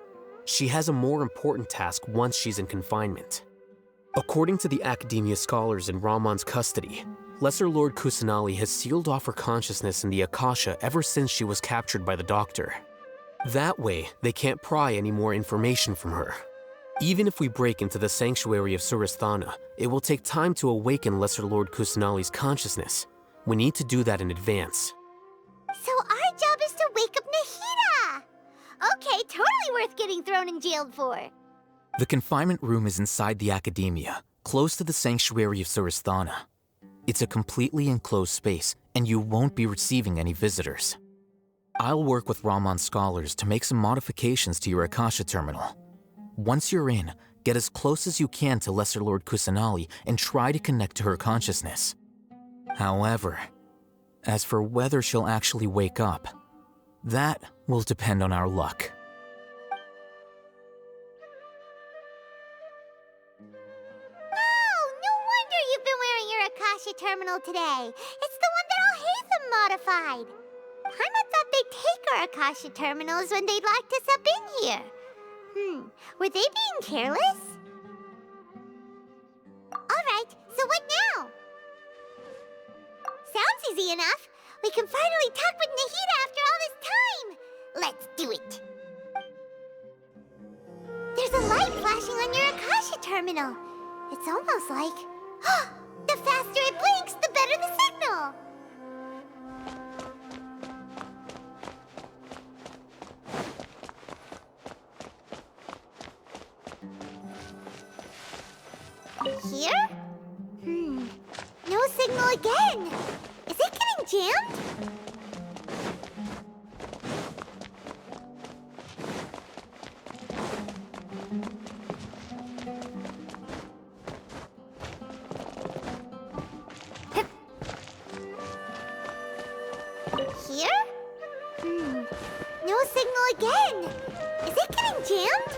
She has a more important task once she's in confinement. According to the Academia scholars in Ramon's custody, Lesser Lord Kusanali has sealed off her consciousness in the Akasha ever since she was captured by the Doctor. That way, they can't pry any more information from her. Even if we break into the sanctuary of Surasthana, it will take time to awaken Lesser Lord Kusanali's consciousness. We need to do that in advance. So our job is to wake up Nahida! Okay, totally worth getting thrown in jail for. The confinement room is inside the Academia, close to the sanctuary of Surasthana. It's a completely enclosed space, and you won't be receiving any visitors. I'll work with Ramon's scholars to make some modifications to your Akasha terminal. Once you're in, Get as close as you can to Lesser Lord Kusanali and try to connect to her consciousness. However, as for whether she'll actually wake up, that will depend on our luck. Oh, no wonder you've been wearing your Akasha terminal today. It's the one that Al-Hatham modified. Paimon thought they'd take our Akasha terminals when they'd locked us up in here. Were they being careless? Alright, so what now? Sounds easy enough. We can finally talk with Nahida after all this time. Let's do it. There's a light flashing on your Akasha terminal. It's almost like... the faster it blinks, the better the signal. Here? No signal again. Is it getting jammed? Here? No signal again. Is it getting jammed?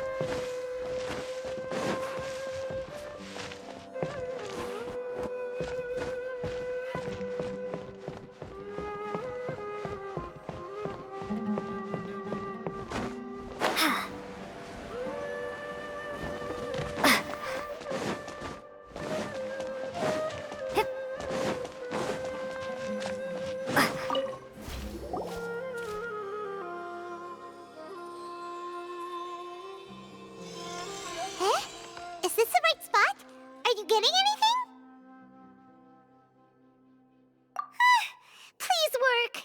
Is this the right spot? Are you getting anything? Please work.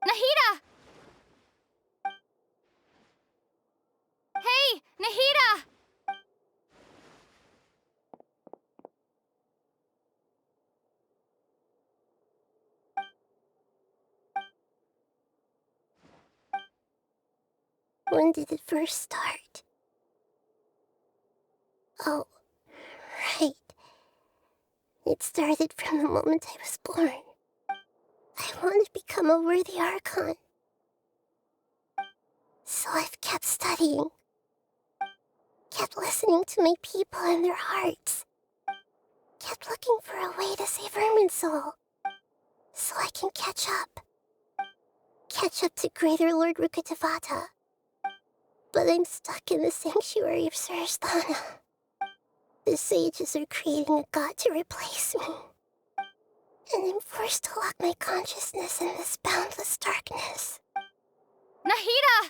Nahida! Hey, Nahida! When did it first start? Oh, right. It started from the moment I was born. I want to become a worthy Archon. So I've kept studying. Kept listening to my people and their hearts. Kept looking for a way to save Irminsul. So I can catch up. Catch up to Greater Lord Rukkhadevata. But I'm stuck in the sanctuary of Surasthana. The sages are creating a god to replace me. And I'm forced to lock my consciousness in this boundless darkness. Nahida!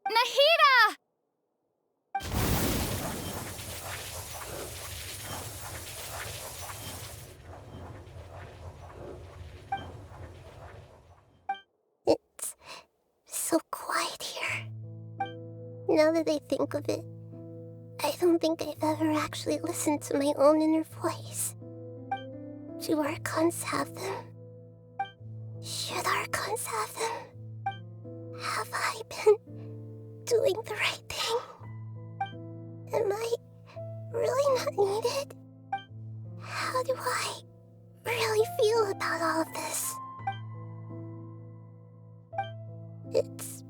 Nahida! It's so quiet here. Now that I think of it, I don't think I've ever actually listened to my own inner voice. Do Archons have them? Should Archons have them? Have I been doing the right thing? Am I really not needed? How do I really feel about all of this? It's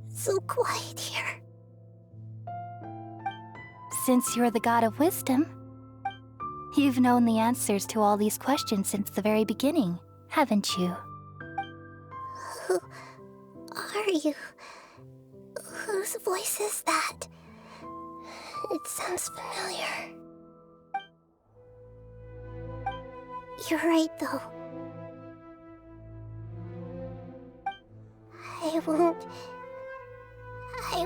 so quiet here. Since you're the god of wisdom, You've known the answers to all these questions since the very beginning, haven't you? Who are you? Whose voice is that? It sounds familiar. You're right, though. I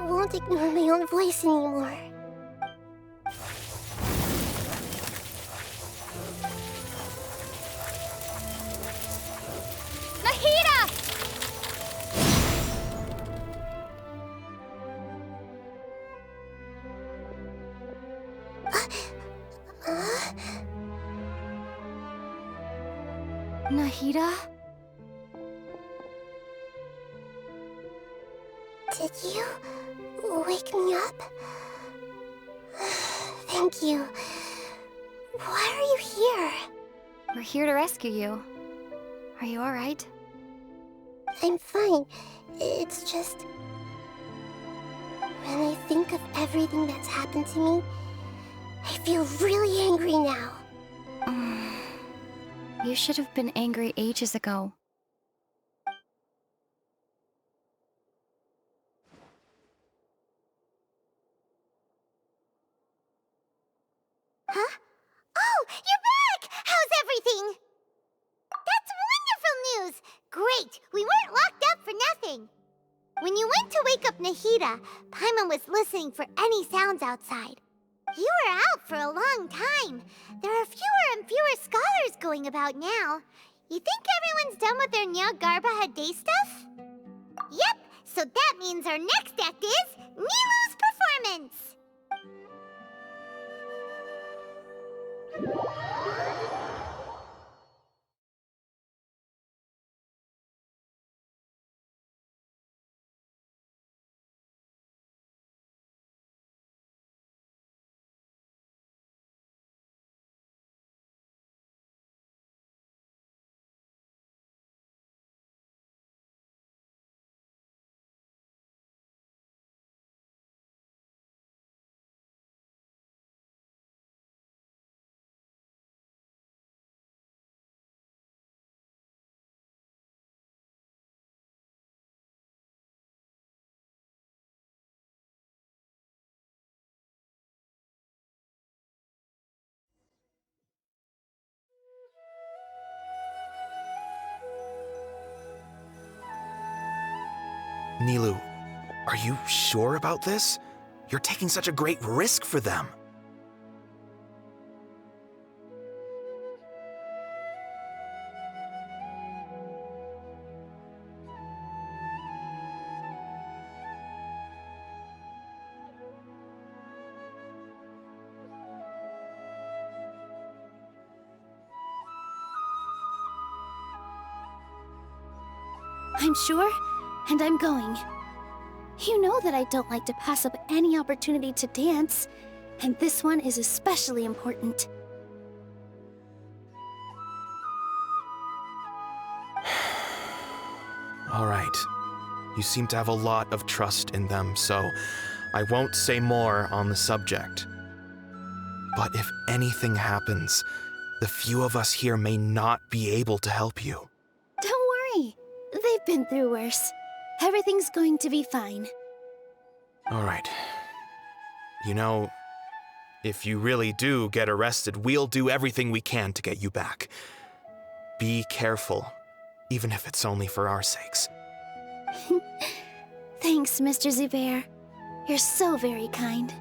won't ignore my own voice anymore. Nahida! Nahida? Did you wake me up? Thank you. Why are you here? We're here to rescue you. Are you alright? I'm fine. It's just... when I think of everything that's happened to me, I feel really angry now. You should have been angry ages ago. Huh? Oh, you're back! How's everything? That's wonderful news! Great! We weren't locked up for nothing! When you went to wake up Nahida, Paimon was listening for any sounds outside. You were out for a long time. There are fewer and fewer scholars going about now. You think everyone's done with their Nyargarba Day stuff? Yep, so that means our next act is Nilou's performance! Nilou, are you sure about this? You're taking such a great risk for them. I'm sure, and I'm going. You know that I don't like to pass up any opportunity to dance, and this one is especially important. All right. You seem to have a lot of trust in them, so I won't say more on the subject. But if anything happens, the few of us here may not be able to help you. Don't worry. They've been through worse. Everything's going to be fine. All right. You know, if you really do get arrested, we'll do everything we can to get you back. Be careful, even if it's only for our sakes. Thanks, Mr. Zubair. You're so very kind.